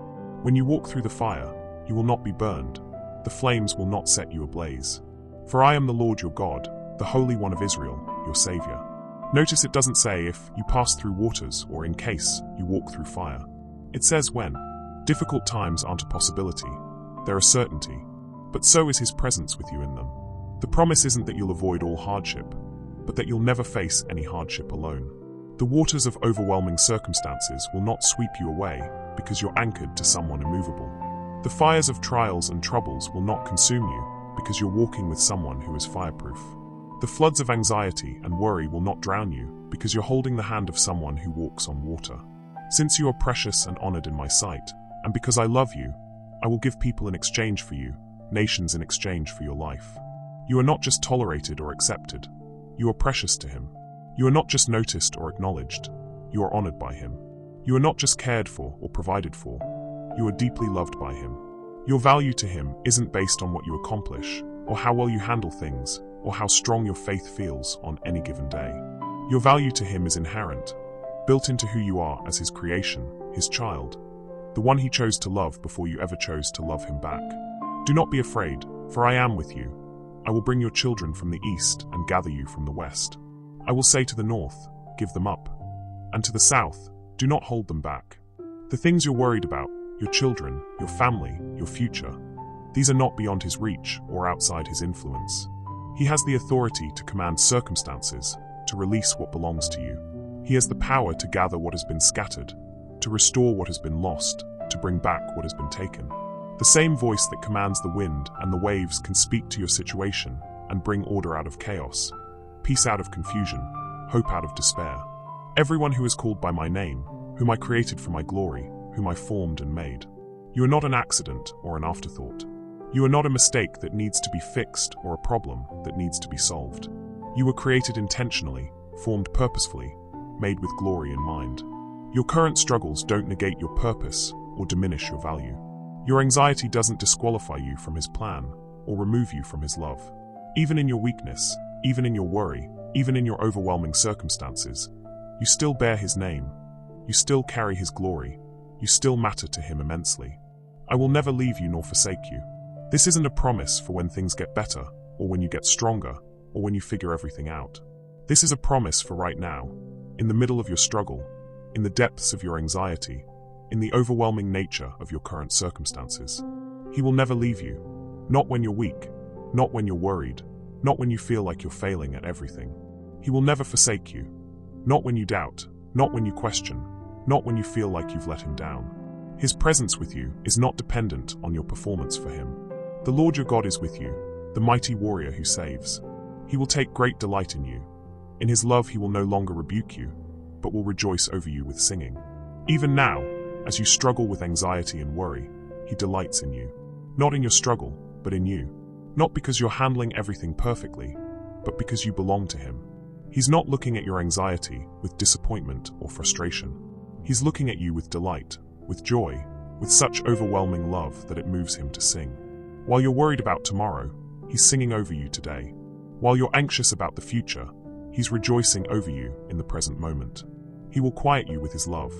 When you walk through the fire, you will not be burned. The flames will not set you ablaze. For I am the Lord your God, the Holy One of Israel, your Savior. Notice it doesn't say if you pass through waters or in case you walk through fire. It says when. Difficult times aren't a possibility. They're a certainty. But so is His presence with you in them. The promise isn't that you'll avoid all hardship, but that you'll never face any hardship alone. The waters of overwhelming circumstances will not sweep you away because you're anchored to someone immovable. The fires of trials and troubles will not consume you because you're walking with someone who is fireproof. The floods of anxiety and worry will not drown you because you're holding the hand of someone who walks on water. Since you are precious and honored in my sight, and because I love you, I will give people in exchange for you, nations in exchange for your life. You are not just tolerated or accepted. You are precious to Him. You are not just noticed or acknowledged. you are honored by him. You are not just cared for or provided for, you are deeply loved by him. Your value to him isn't based on what you accomplish, or how well you handle things, or how strong your faith feels on any given day. Your value to him is inherent, built into who you are as his creation, his child, the one he chose to love before you ever chose to love him back. Do not be afraid, for I am with you. I will bring your children from the east and gather you from the west. I will say to the north, give them up, and to the south, do not hold them back. The things you're worried about, your children, your family, your future, these are not beyond his reach or outside his influence. He has the authority to command circumstances, to release what belongs to you. He has the power to gather what has been scattered, to restore what has been lost, to bring back what has been taken. The same voice that commands the wind and the waves can speak to your situation and bring order out of chaos, peace out of confusion, hope out of despair. Everyone who is called by my name, whom I created for my glory, whom I formed and made. You are not an accident or an afterthought. You are not a mistake that needs to be fixed or a problem that needs to be solved. You were created intentionally, formed purposefully, made with glory in mind. Your current struggles don't negate your purpose or diminish your value. Your anxiety doesn't disqualify you from his plan or remove you from his love. Even in your weakness, even in your worry, even in your overwhelming circumstances, you still bear his name. You still carry his glory. You still matter to him immensely. I will never leave you nor forsake you. This isn't a promise for when things get better, or when you get stronger, or when you figure everything out. This is a promise for right now, in the middle of your struggle, in the depths of your anxiety, in the overwhelming nature of your current circumstances. He will never leave you, not when you're weak, not when you're worried, not when you feel like you're failing at everything. He will never forsake you, not when you doubt, not when you question, not when you feel like you've let him down. His presence with you is not dependent on your performance for him. The Lord your God is with you, the mighty warrior who saves. He will take great delight in you. In his love he will no longer rebuke you, but will rejoice over you with singing. Even now, as you struggle with anxiety and worry, he delights in you. Not in your struggle, but in you. Not because you're handling everything perfectly, but because you belong to him. He's not looking at your anxiety with disappointment or frustration. He's looking at you with delight, with joy, with such overwhelming love that it moves him to sing. While you're worried about tomorrow, he's singing over you today. While you're anxious about the future, he's rejoicing over you in the present moment. He will quiet you with his love.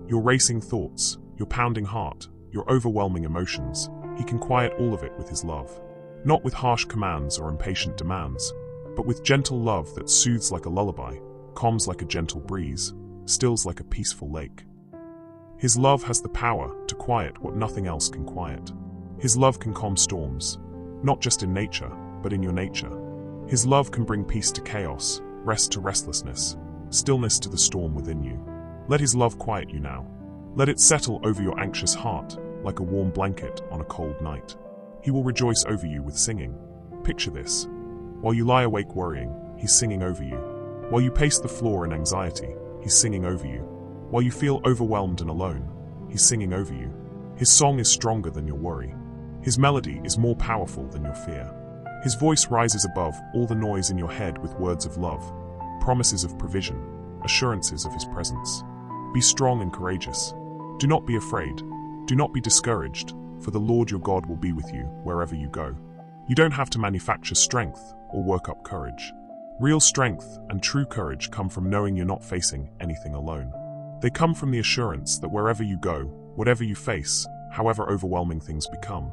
Your racing thoughts, your pounding heart, your overwhelming emotions, he can quiet all of it with his love. Not with harsh commands or impatient demands, but with gentle love that soothes like a lullaby, calms like a gentle breeze, stills like a peaceful lake. His love has the power to quiet what nothing else can quiet. His love can calm storms, not just in nature, but in your nature. His love can bring peace to chaos, rest to restlessness, stillness to the storm within you. Let his love quiet you now. Let it settle over your anxious heart like a warm blanket on a cold night. He will rejoice over you with singing. Picture this. While you lie awake worrying, he's singing over you. While you pace the floor in anxiety, he's singing over you. While you feel overwhelmed and alone, he's singing over you. His song is stronger than your worry. His melody is more powerful than your fear. His voice rises above all the noise in your head with words of love, promises of provision, assurances of his presence. Be strong and courageous. Do not be afraid. Do not be discouraged, for the Lord your God will be with you wherever you go. You don't have to manufacture strength or work up courage. Real strength and true courage come from knowing you're not facing anything alone. They come from the assurance that wherever you go, whatever you face, however overwhelming things become,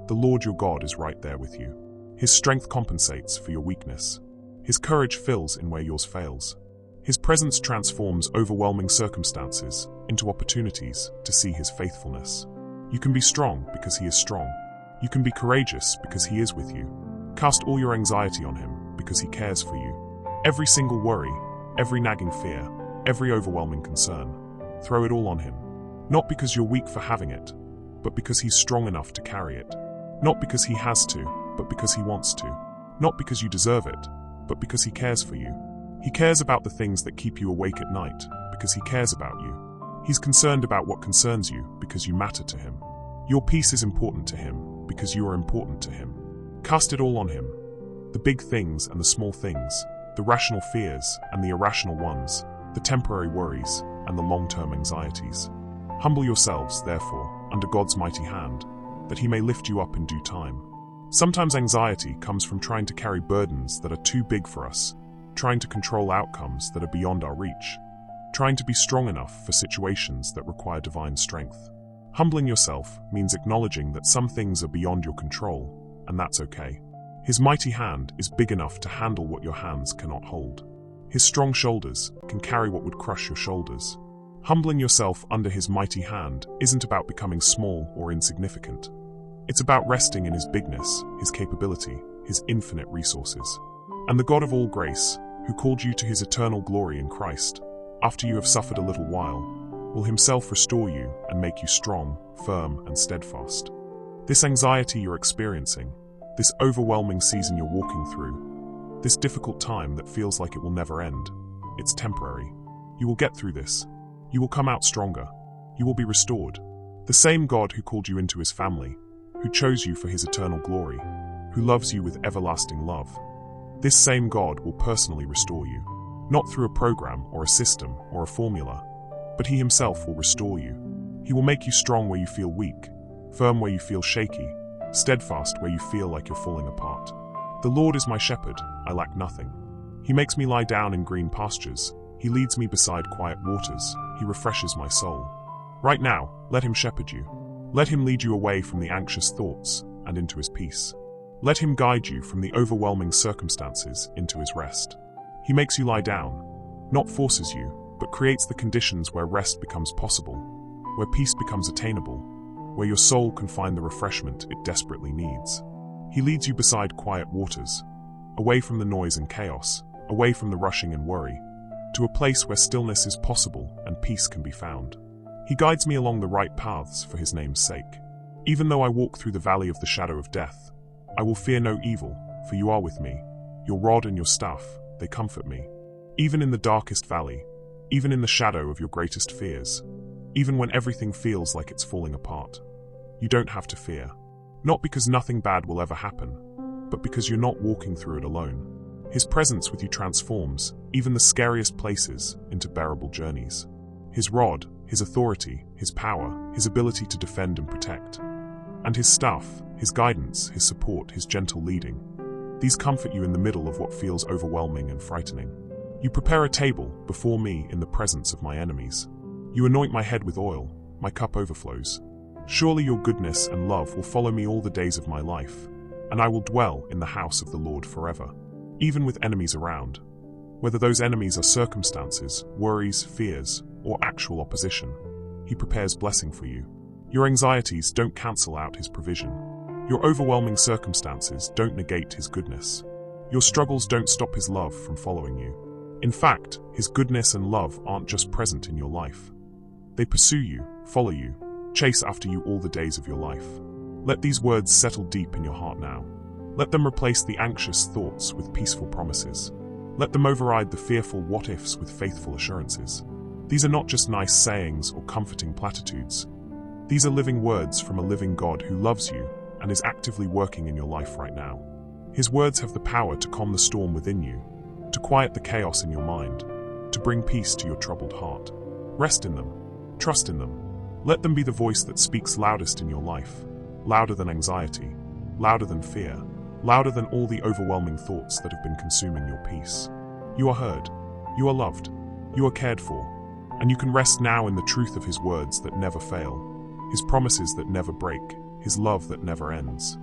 the Lord your God is right there with you. His strength compensates for your weakness. His courage fills in where yours fails. His presence transforms overwhelming circumstances into opportunities to see his faithfulness. You can be strong because he is strong. You can be courageous because he is with you. Cast all your anxiety on him because he cares for you. Every single worry, every nagging fear, every overwhelming concern, throw it all on him. Not because you're weak for having it, but because he's strong enough to carry it. Not because he has to, but because he wants to. Not because you deserve it, but because he cares for you. He cares about the things that keep you awake at night, because he cares about you. He's concerned about what concerns you, because you matter to him. Your peace is important to him, because you are important to him. Cast it all on him. The big things and the small things, the rational fears and the irrational ones, the temporary worries and the long-term anxieties. Humble yourselves, therefore, under God's mighty hand, that he may lift you up in due time. Sometimes anxiety comes from trying to carry burdens that are too big for us, trying to control outcomes that are beyond our reach, trying to be strong enough for situations that require divine strength. Humbling yourself means acknowledging that some things are beyond your control, and that's okay. His mighty hand is big enough to handle what your hands cannot hold. His strong shoulders can carry what would crush your shoulders. Humbling yourself under his mighty hand isn't about becoming small or insignificant. It's about resting in his bigness, his capability, his infinite resources. And the God of all grace, who called you to his eternal glory in Christ, after you have suffered a little while, will himself restore you and make you strong, firm, and steadfast. This anxiety you're experiencing, this overwhelming season you're walking through, this difficult time that feels like it will never end, it's temporary. You will get through this. You will come out stronger. You will be restored. The same God who called you into his family, who chose you for his eternal glory, who loves you with everlasting love, this same God will personally restore you, not through a program or a system or a formula, but he himself will restore you. He will make you strong where you feel weak, firm where you feel shaky, steadfast where you feel like you're falling apart. The Lord is my shepherd, I lack nothing. He makes me lie down in green pastures. He leads me beside quiet waters. He refreshes my soul. Right now, let him shepherd you. Let him lead you away from the anxious thoughts and into his peace. Let him guide you from the overwhelming circumstances into his rest. He makes you lie down, not forces you, but creates the conditions where rest becomes possible, where peace becomes attainable, where your soul can find the refreshment it desperately needs. He leads you beside quiet waters, away from the noise and chaos, away from the rushing and worry, to a place where stillness is possible and peace can be found. He guides me along the right paths for his name's sake. Even though I walk through the valley of the shadow of death, I will fear no evil, for you are with me. Your rod and your staff, they comfort me. Even in the darkest valley, even in the shadow of your greatest fears, even when everything feels like it's falling apart, you don't have to fear. Not because nothing bad will ever happen, but because you're not walking through it alone. His presence with you transforms even the scariest places into bearable journeys. His rod, his authority, his power, his ability to defend and protect, and his staff, his guidance, his support, his gentle leading, these comfort you in the middle of what feels overwhelming and frightening. You prepare a table before me in the presence of my enemies. You anoint my head with oil, my cup overflows. Surely your goodness and love will follow me all the days of my life, and I will dwell in the house of the Lord forever. Even with enemies around, whether those enemies are circumstances, worries, fears, or actual opposition, he prepares blessing for you. Your anxieties don't cancel out his provision. Your overwhelming circumstances don't negate his goodness. Your struggles don't stop his love from following you. In fact, his goodness and love aren't just present in your life. They pursue you, follow you, chase after you all the days of your life. Let these words settle deep in your heart now. Let them replace the anxious thoughts with peaceful promises. Let them override the fearful what-ifs with faithful assurances. These are not just nice sayings or comforting platitudes. These are living words from a living God who loves you and is actively working in your life right now. His words have the power to calm the storm within you, to quiet the chaos in your mind, to bring peace to your troubled heart. Rest in them. Trust in them. Let them be the voice that speaks loudest in your life, louder than anxiety, louder than fear, louder than all the overwhelming thoughts that have been consuming your peace. You are heard, you are loved, you are cared for, and you can rest now in the truth of his words that never fail, his promises that never break, his love that never ends.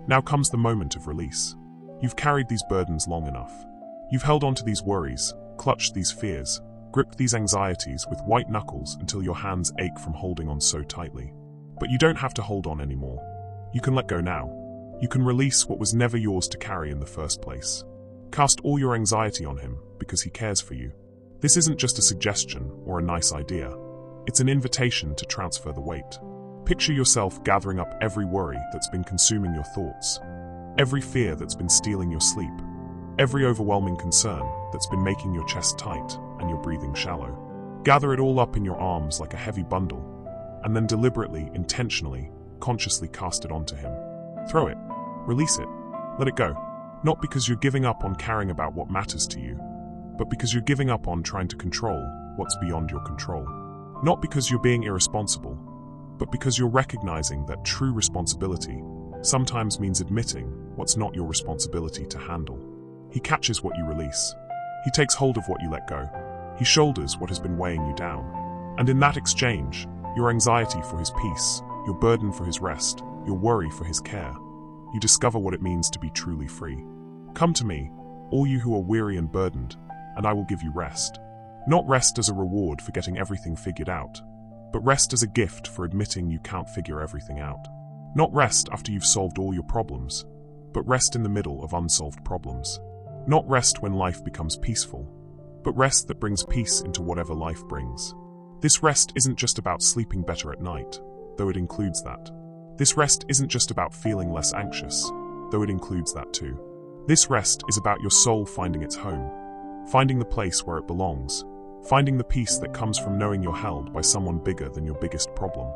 Now comes the moment of release. You've carried these burdens long enough. You've held on to these worries, clutched these fears, gripped these anxieties with white knuckles until your hands ache from holding on so tightly. But you don't have to hold on anymore. You can let go now. You can release what was never yours to carry in the first place. Cast all your anxiety on him because he cares for you. This isn't just a suggestion or a nice idea. It's an invitation to transfer the weight. Picture yourself gathering up every worry that's been consuming your thoughts, every fear that's been stealing your sleep, every overwhelming concern that's been making your chest tight and your breathing shallow. Gather it all up in your arms like a heavy bundle, and then deliberately, intentionally, consciously cast it onto him. Throw it. Release it. Let it go. Not because you're giving up on caring about what matters to you, but because you're giving up on trying to control, what's beyond your control. Not because you're being irresponsible, but because you're recognizing that true responsibility sometimes means admitting what's not your responsibility to handle. He catches what you release. He takes hold of what you let go. He shoulders what has been weighing you down. And in that exchange, your anxiety for his peace, your burden for his rest, your worry for his care, you discover what it means to be truly free. Come to me, all you who are weary and burdened, and I will give you rest. Not rest as a reward for getting everything figured out, but rest as a gift for admitting you can't figure everything out. Not rest after you've solved all your problems, but rest in the middle of unsolved problems. Not rest when life becomes peaceful, but rest that brings peace into whatever life brings. This rest isn't just about sleeping better at night, though it includes that. This rest isn't just about feeling less anxious, though it includes that too. This rest is about your soul finding its home, finding the place where it belongs, finding the peace that comes from knowing you're held by someone bigger than your biggest problem,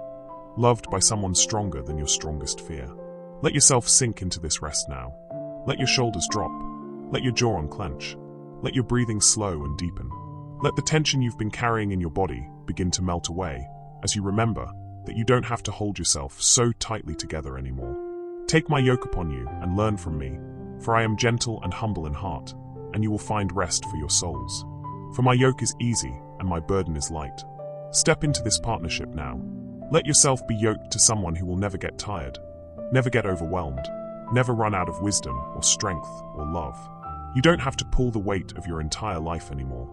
loved by someone stronger than your strongest fear. Let yourself sink into this rest now. Let your shoulders drop. Let your jaw unclench. Let your breathing slow and deepen. Let the tension you've been carrying in your body begin to melt away as you remember that you don't have to hold yourself so tightly together anymore. Take my yoke upon you and learn from me, for I am gentle and humble in heart, and you will find rest for your souls. For my yoke is easy and my burden is light. Step into this partnership now. Let yourself be yoked to someone who will never get tired, never get overwhelmed, never run out of wisdom or strength or love. You don't have to pull the weight of your entire life anymore.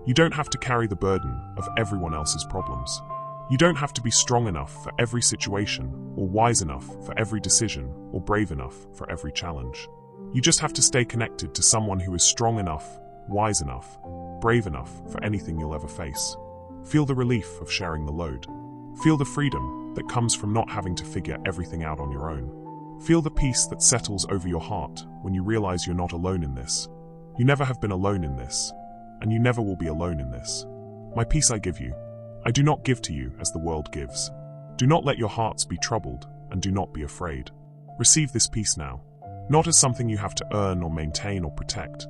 You don't have to carry the burden of everyone else's problems. You don't have to be strong enough for every situation, or wise enough for every decision, or brave enough for every challenge. You just have to stay connected to someone who is strong enough, wise enough, brave enough for anything you'll ever face. Feel the relief of sharing the load. Feel the freedom that comes from not having to figure everything out on your own. Feel the peace that settles over your heart when you realize you're not alone in this. You never have been alone in this, and you never will be alone in this. My peace I give you. I do not give to you as the world gives. Do not let your hearts be troubled, and do not be afraid. Receive this peace now, not as something you have to earn or maintain or protect,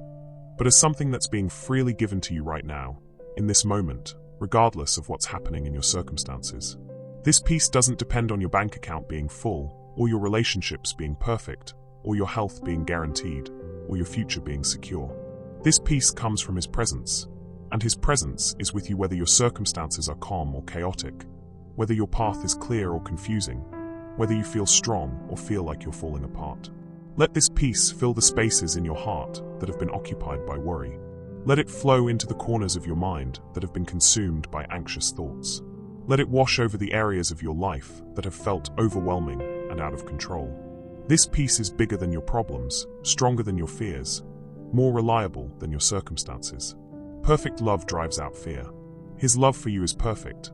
but as something that's being freely given to you right now, in this moment, regardless of what's happening in your circumstances. This peace doesn't depend on your bank account being full, or your relationships being perfect, or your health being guaranteed, or your future being secure. This peace comes from His presence, and His presence is with you whether your circumstances are calm or chaotic, whether your path is clear or confusing, whether you feel strong or feel like you're falling apart. Let this peace fill the spaces in your heart that have been occupied by worry. Let it flow into the corners of your mind that have been consumed by anxious thoughts. Let it wash over the areas of your life that have felt overwhelming and out of control. This peace is bigger than your problems, stronger than your fears, more reliable than your circumstances. Perfect love drives out fear. His love for you is perfect,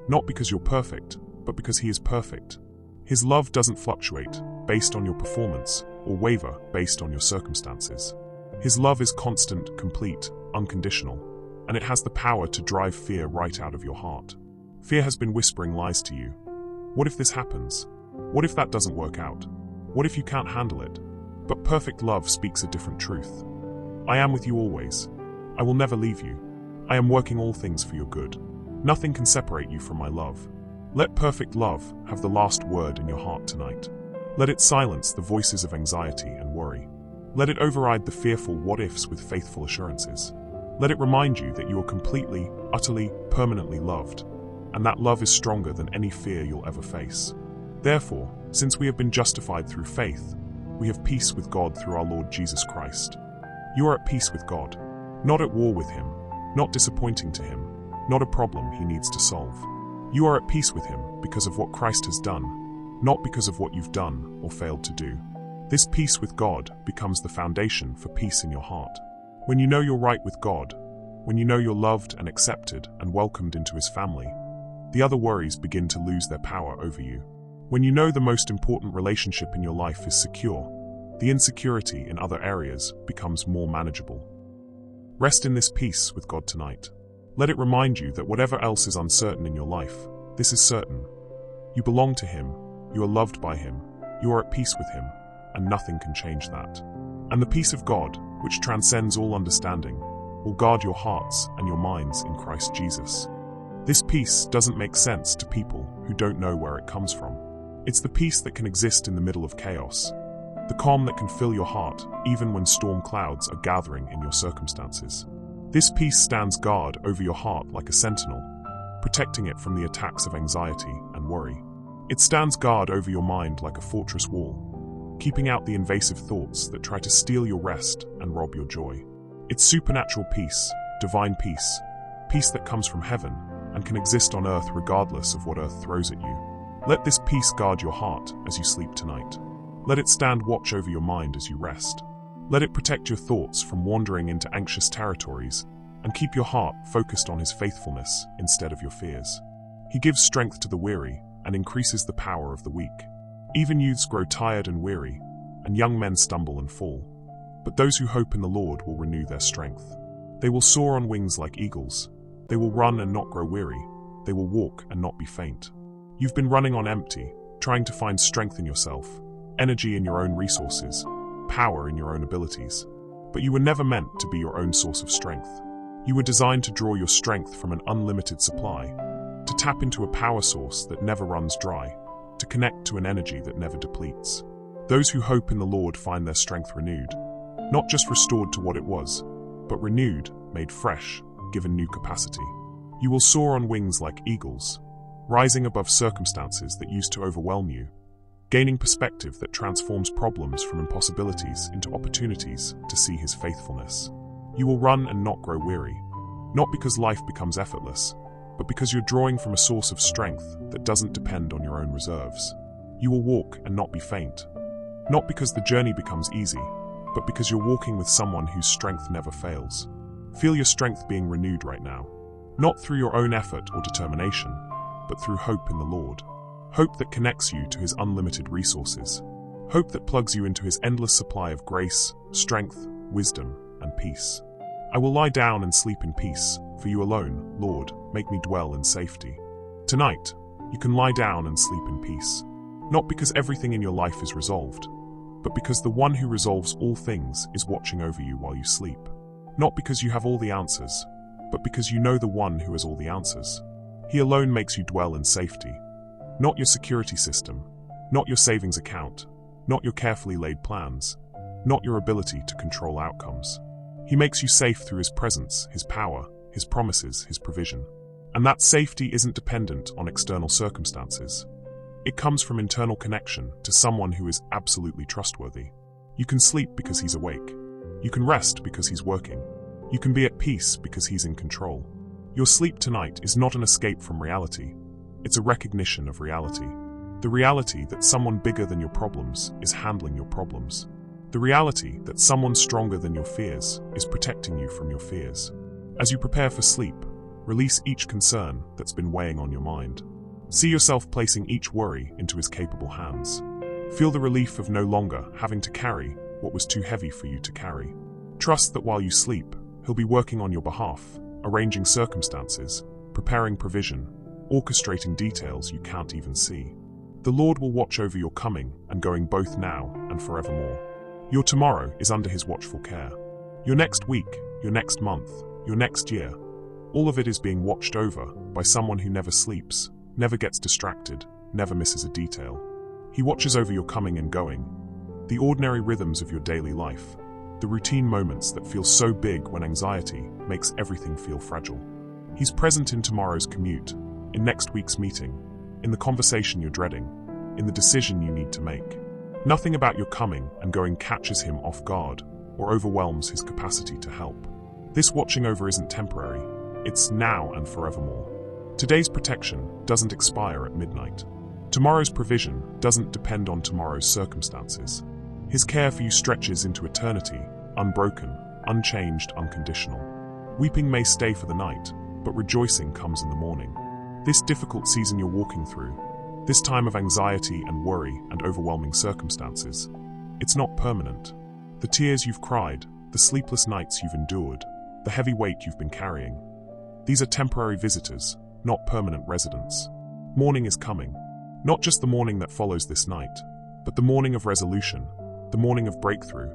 not because you're perfect, but because He is perfect. His love doesn't fluctuate based on your performance or waver based on your circumstances. His love is constant, complete, unconditional, and it has the power to drive fear right out of your heart. Fear has been whispering lies to you. What if this happens? What if that doesn't work out? What if you can't handle it? But perfect love speaks a different truth. I am with you always. I will never leave you. I am working all things for your good. Nothing can separate you from my love. Let perfect love have the last word in your heart tonight. Let it silence the voices of anxiety and worry. Let it override the fearful what-ifs with faithful assurances. Let it remind you that you are completely, utterly, permanently loved, and that love is stronger than any fear you'll ever face. Therefore, since we have been justified through faith, we have peace with God through our Lord Jesus Christ. You are at peace with God, not at war with Him, not disappointing to Him, not a problem He needs to solve. You are at peace with Him because of what Christ has done, not because of what you've done or failed to do. This peace with God becomes the foundation for peace in your heart. When you know you're right with God, when you know you're loved and accepted and welcomed into His family, the other worries begin to lose their power over you. When you know the most important relationship in your life is secure, the insecurity in other areas becomes more manageable. Rest in this peace with God tonight. Let it remind you that whatever else is uncertain in your life, this is certain. You belong to Him, you are loved by Him, you are at peace with Him, and nothing can change that. And the peace of God, which transcends all understanding, will guard your hearts and your minds in Christ Jesus. This peace doesn't make sense to people who don't know where it comes from. It's the peace that can exist in the middle of chaos, the calm that can fill your heart even when storm clouds are gathering in your circumstances. This peace stands guard over your heart like a sentinel, protecting it from the attacks of anxiety and worry. It stands guard over your mind like a fortress wall, keeping out the invasive thoughts that try to steal your rest and rob your joy. It's supernatural peace, divine peace, peace that comes from heaven and can exist on earth regardless of what earth throws at you. Let this peace guard your heart as you sleep tonight. Let it stand watch over your mind as you rest. Let it protect your thoughts from wandering into anxious territories and keep your heart focused on His faithfulness instead of your fears. He gives strength to the weary and increases the power of the weak. Even youths grow tired and weary, and young men stumble and fall. But those who hope in the Lord will renew their strength. They will soar on wings like eagles. They will run and not grow weary. They will walk and not be faint. You've been running on empty, trying to find strength in yourself, energy in your own resources, power in your own abilities. But you were never meant to be your own source of strength. You were designed to draw your strength from an unlimited supply, to tap into a power source that never runs dry, to connect to an energy that never depletes. Those who hope in the Lord find their strength renewed, not just restored to what it was, but renewed, made fresh, given new capacity. You will soar on wings like eagles, rising above circumstances that used to overwhelm you, gaining perspective that transforms problems from impossibilities into opportunities to see His faithfulness. You will run and not grow weary, not because life becomes effortless, but because you're drawing from a source of strength that doesn't depend on your own reserves. You will walk and not be faint, not because the journey becomes easy, but because you're walking with someone whose strength never fails. Feel your strength being renewed right now, not through your own effort or determination, but through hope in the Lord. Hope that connects you to His unlimited resources. Hope that plugs you into His endless supply of grace, strength, wisdom, and peace. I will lie down and sleep in peace, for you alone, Lord, make me dwell in safety. Tonight, you can lie down and sleep in peace, not because everything in your life is resolved, but because the one who resolves all things is watching over you while you sleep. Not because you have all the answers, but because you know the one who has all the answers. He alone makes you dwell in safety. Not your security system, not your savings account, not your carefully laid plans, not your ability to control outcomes. He makes you safe through His presence, His power, His promises, His provision. And that safety isn't dependent on external circumstances. It comes from internal connection to someone who is absolutely trustworthy. You can sleep because He's awake. You can rest because He's working. You can be at peace because He's in control. Your sleep tonight is not an escape from reality. It's a recognition of reality. The reality that someone bigger than your problems is handling your problems. The reality that someone stronger than your fears is protecting you from your fears. As you prepare for sleep, release each concern that's been weighing on your mind. See yourself placing each worry into His capable hands. Feel the relief of no longer having to carry what was too heavy for you to carry. Trust that while you sleep, He'll be working on your behalf, arranging circumstances, preparing provision, orchestrating details you can't even see. The Lord will watch over your coming and going both now and forevermore. Your tomorrow is under His watchful care. Your next week, your next month, your next year, all of it is being watched over by someone who never sleeps, never gets distracted, never misses a detail. He watches over your coming and going, the ordinary rhythms of your daily life, the routine moments that feel so big when anxiety makes everything feel fragile. He's present in tomorrow's commute, in next week's meeting, in the conversation you're dreading, in the decision you need to make. Nothing about your coming and going catches Him off guard or overwhelms His capacity to help. This watching over isn't temporary, it's now and forevermore. Today's protection doesn't expire at midnight. Tomorrow's provision doesn't depend on tomorrow's circumstances. His care for you stretches into eternity, unbroken, unchanged, unconditional. Weeping may stay for the night, but rejoicing comes in the morning. This difficult season you're walking through, this time of anxiety and worry and overwhelming circumstances, it's not permanent. The tears you've cried, the sleepless nights you've endured, the heavy weight you've been carrying, these are temporary visitors, not permanent residents. Morning is coming, not just the morning that follows this night, but the morning of resolution, the morning of breakthrough,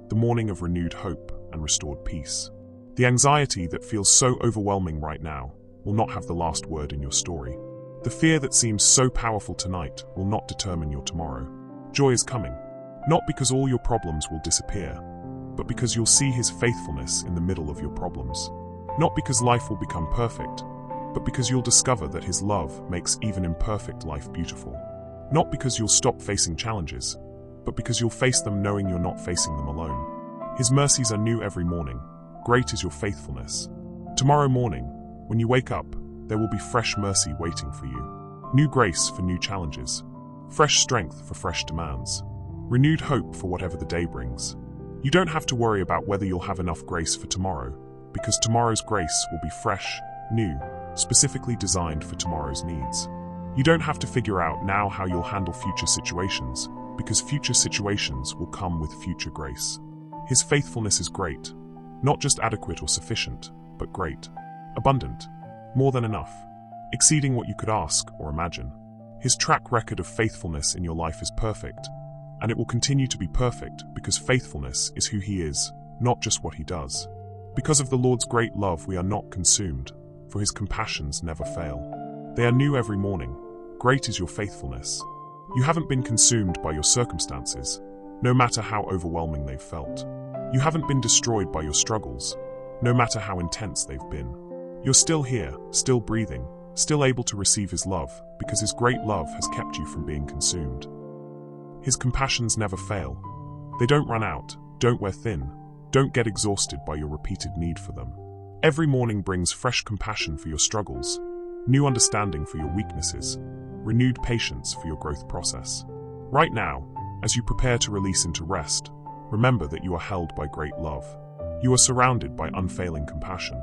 the morning of renewed hope and restored peace. The anxiety that feels so overwhelming right now will not have the last word in your story. The fear that seems so powerful tonight will not determine your tomorrow. Joy is coming, not because all your problems will disappear, but because you'll see His faithfulness in the middle of your problems. Not because life will become perfect, but because you'll discover that His love makes even imperfect life beautiful. Not because you'll stop facing challenges, but because you'll face them knowing you're not facing them alone. His mercies are new every morning. Great is your faithfulness. Tomorrow morning, when you wake up, there will be fresh mercy waiting for you. New grace for new challenges. Fresh strength for fresh demands. Renewed hope for whatever the day brings. You don't have to worry about whether you'll have enough grace for tomorrow, because tomorrow's grace will be fresh, new, specifically designed for tomorrow's needs. You don't have to figure out now how you'll handle future situations, because future situations will come with future grace. His faithfulness is great, not just adequate or sufficient, but great, abundant, more than enough, exceeding what you could ask or imagine. His track record of faithfulness in your life is perfect, and it will continue to be perfect because faithfulness is who He is, not just what He does. Because of the Lord's great love, we are not consumed, for His compassions never fail. They are new every morning. Great is your faithfulness. You haven't been consumed by your circumstances, no matter how overwhelming they've felt. You haven't been destroyed by your struggles, no matter how intense they've been. You're still here, still breathing, still able to receive His love, because His great love has kept you from being consumed. His compassions never fail. They don't run out, don't wear thin, don't get exhausted by your repeated need for them. Every morning brings fresh compassion for your struggles, new understanding for your weaknesses, renewed patience for your growth process. Right now, as you prepare to release into rest, remember that you are held by great love. You are surrounded by unfailing compassion.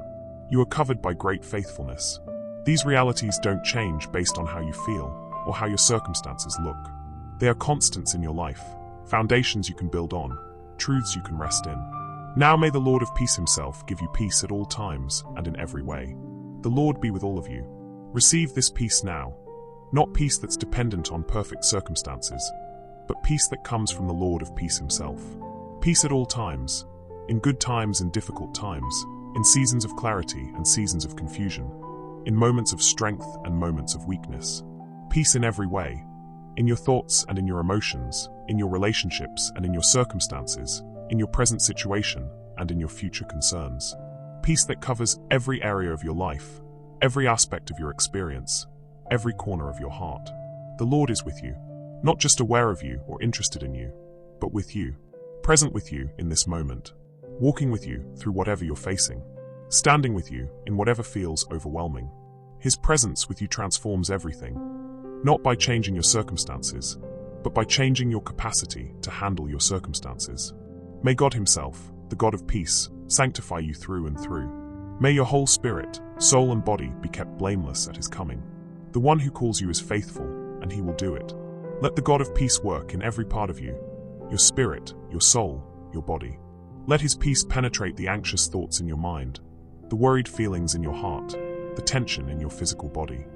You are covered by great faithfulness. These realities don't change based on how you feel or how your circumstances look. They are constants in your life, foundations you can build on, truths you can rest in. Now may the Lord of peace Himself give you peace at all times and in every way. The Lord be with all of you. Receive this peace now, not peace that's dependent on perfect circumstances, but peace that comes from the Lord of peace Himself. Peace at all times, in good times and difficult times, in seasons of clarity and seasons of confusion, in moments of strength and moments of weakness. Peace in every way, in your thoughts and in your emotions, in your relationships and in your circumstances, in your present situation and in your future concerns. Peace that covers every area of your life, every aspect of your experience, every corner of your heart. The Lord is with you, not just aware of you or interested in you, but with you, present with you in this moment, walking with you through whatever you're facing, standing with you in whatever feels overwhelming. His presence with you transforms everything, not by changing your circumstances, but by changing your capacity to handle your circumstances. May God Himself, the God of peace, sanctify you through and through. May your whole spirit, soul and body be kept blameless at His coming. The one who calls you is faithful, and He will do it. Let the God of peace work in every part of you, your spirit, your soul, your body. Let His peace penetrate the anxious thoughts in your mind, the worried feelings in your heart, the tension in your physical body.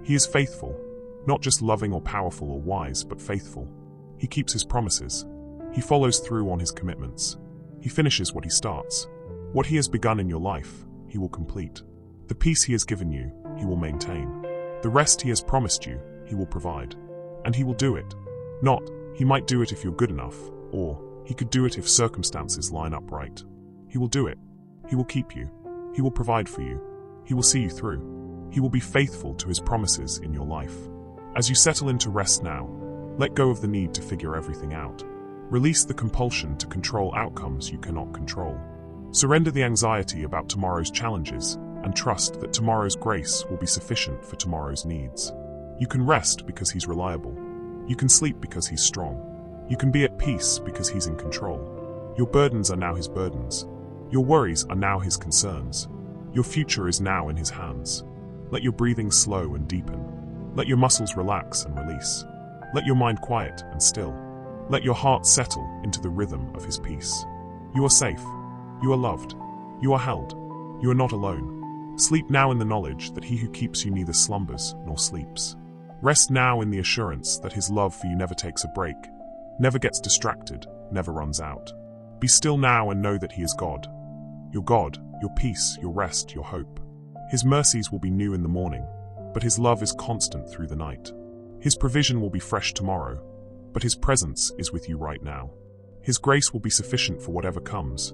He is faithful, not just loving or powerful or wise, but faithful. He keeps His promises. He follows through on His commitments. He finishes what He starts. What He has begun in your life, He will complete. The peace He has given you, He will maintain. The rest He has promised you, He will provide. And He will do it. Not, He might do it if you're good enough, or He could do it if circumstances line up right. He will do it. He will keep you. He will provide for you. He will see you through. He will be faithful to His promises in your life. As you settle into rest now, let go of the need to figure everything out. Release the compulsion to control outcomes you cannot control. Surrender the anxiety about tomorrow's challenges and trust that tomorrow's grace will be sufficient for tomorrow's needs. You can rest because He's reliable. You can sleep because He's strong. You can be at peace because He's in control. Your burdens are now His burdens. Your worries are now His concerns. Your future is now in His hands. Let your breathing slow and deepen. Let your muscles relax and release. Let your mind quiet and still. Let your heart settle into the rhythm of His peace. You are safe. You are loved. You are held. You are not alone. Sleep now in the knowledge that He who keeps you neither slumbers nor sleeps. Rest now in the assurance that His love for you never takes a break, never gets distracted, never runs out. Be still now and know that He is God. Your God, your peace, your rest, your hope. His mercies will be new in the morning, but his love is constant through the night. His provision will be fresh tomorrow, but his presence is with you right now. His grace will be sufficient for whatever comes,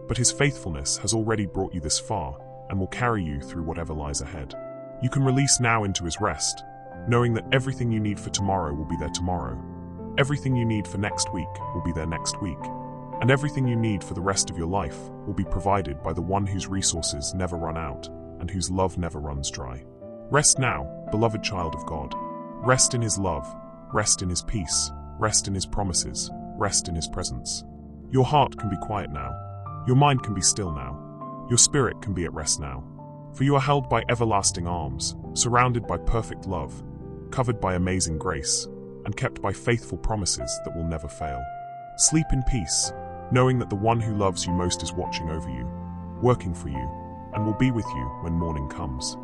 but his faithfulness has already brought you this far and will carry you through whatever lies ahead. You can release now into his rest, knowing that everything you need for tomorrow will be there tomorrow. Everything you need for next week will be there next week. And everything you need for the rest of your life will be provided by the one whose resources never run out and whose love never runs dry. Rest now, beloved child of God. Rest in his love, rest in his peace, rest in his promises, rest in his presence. Your heart can be quiet now. Your mind can be still now. Your spirit can be at rest now. For you are held by everlasting arms, surrounded by perfect love, covered by amazing grace, and kept by faithful promises that will never fail. Sleep in peace, knowing that the one who loves you most is watching over you, working for you, and will be with you when morning comes.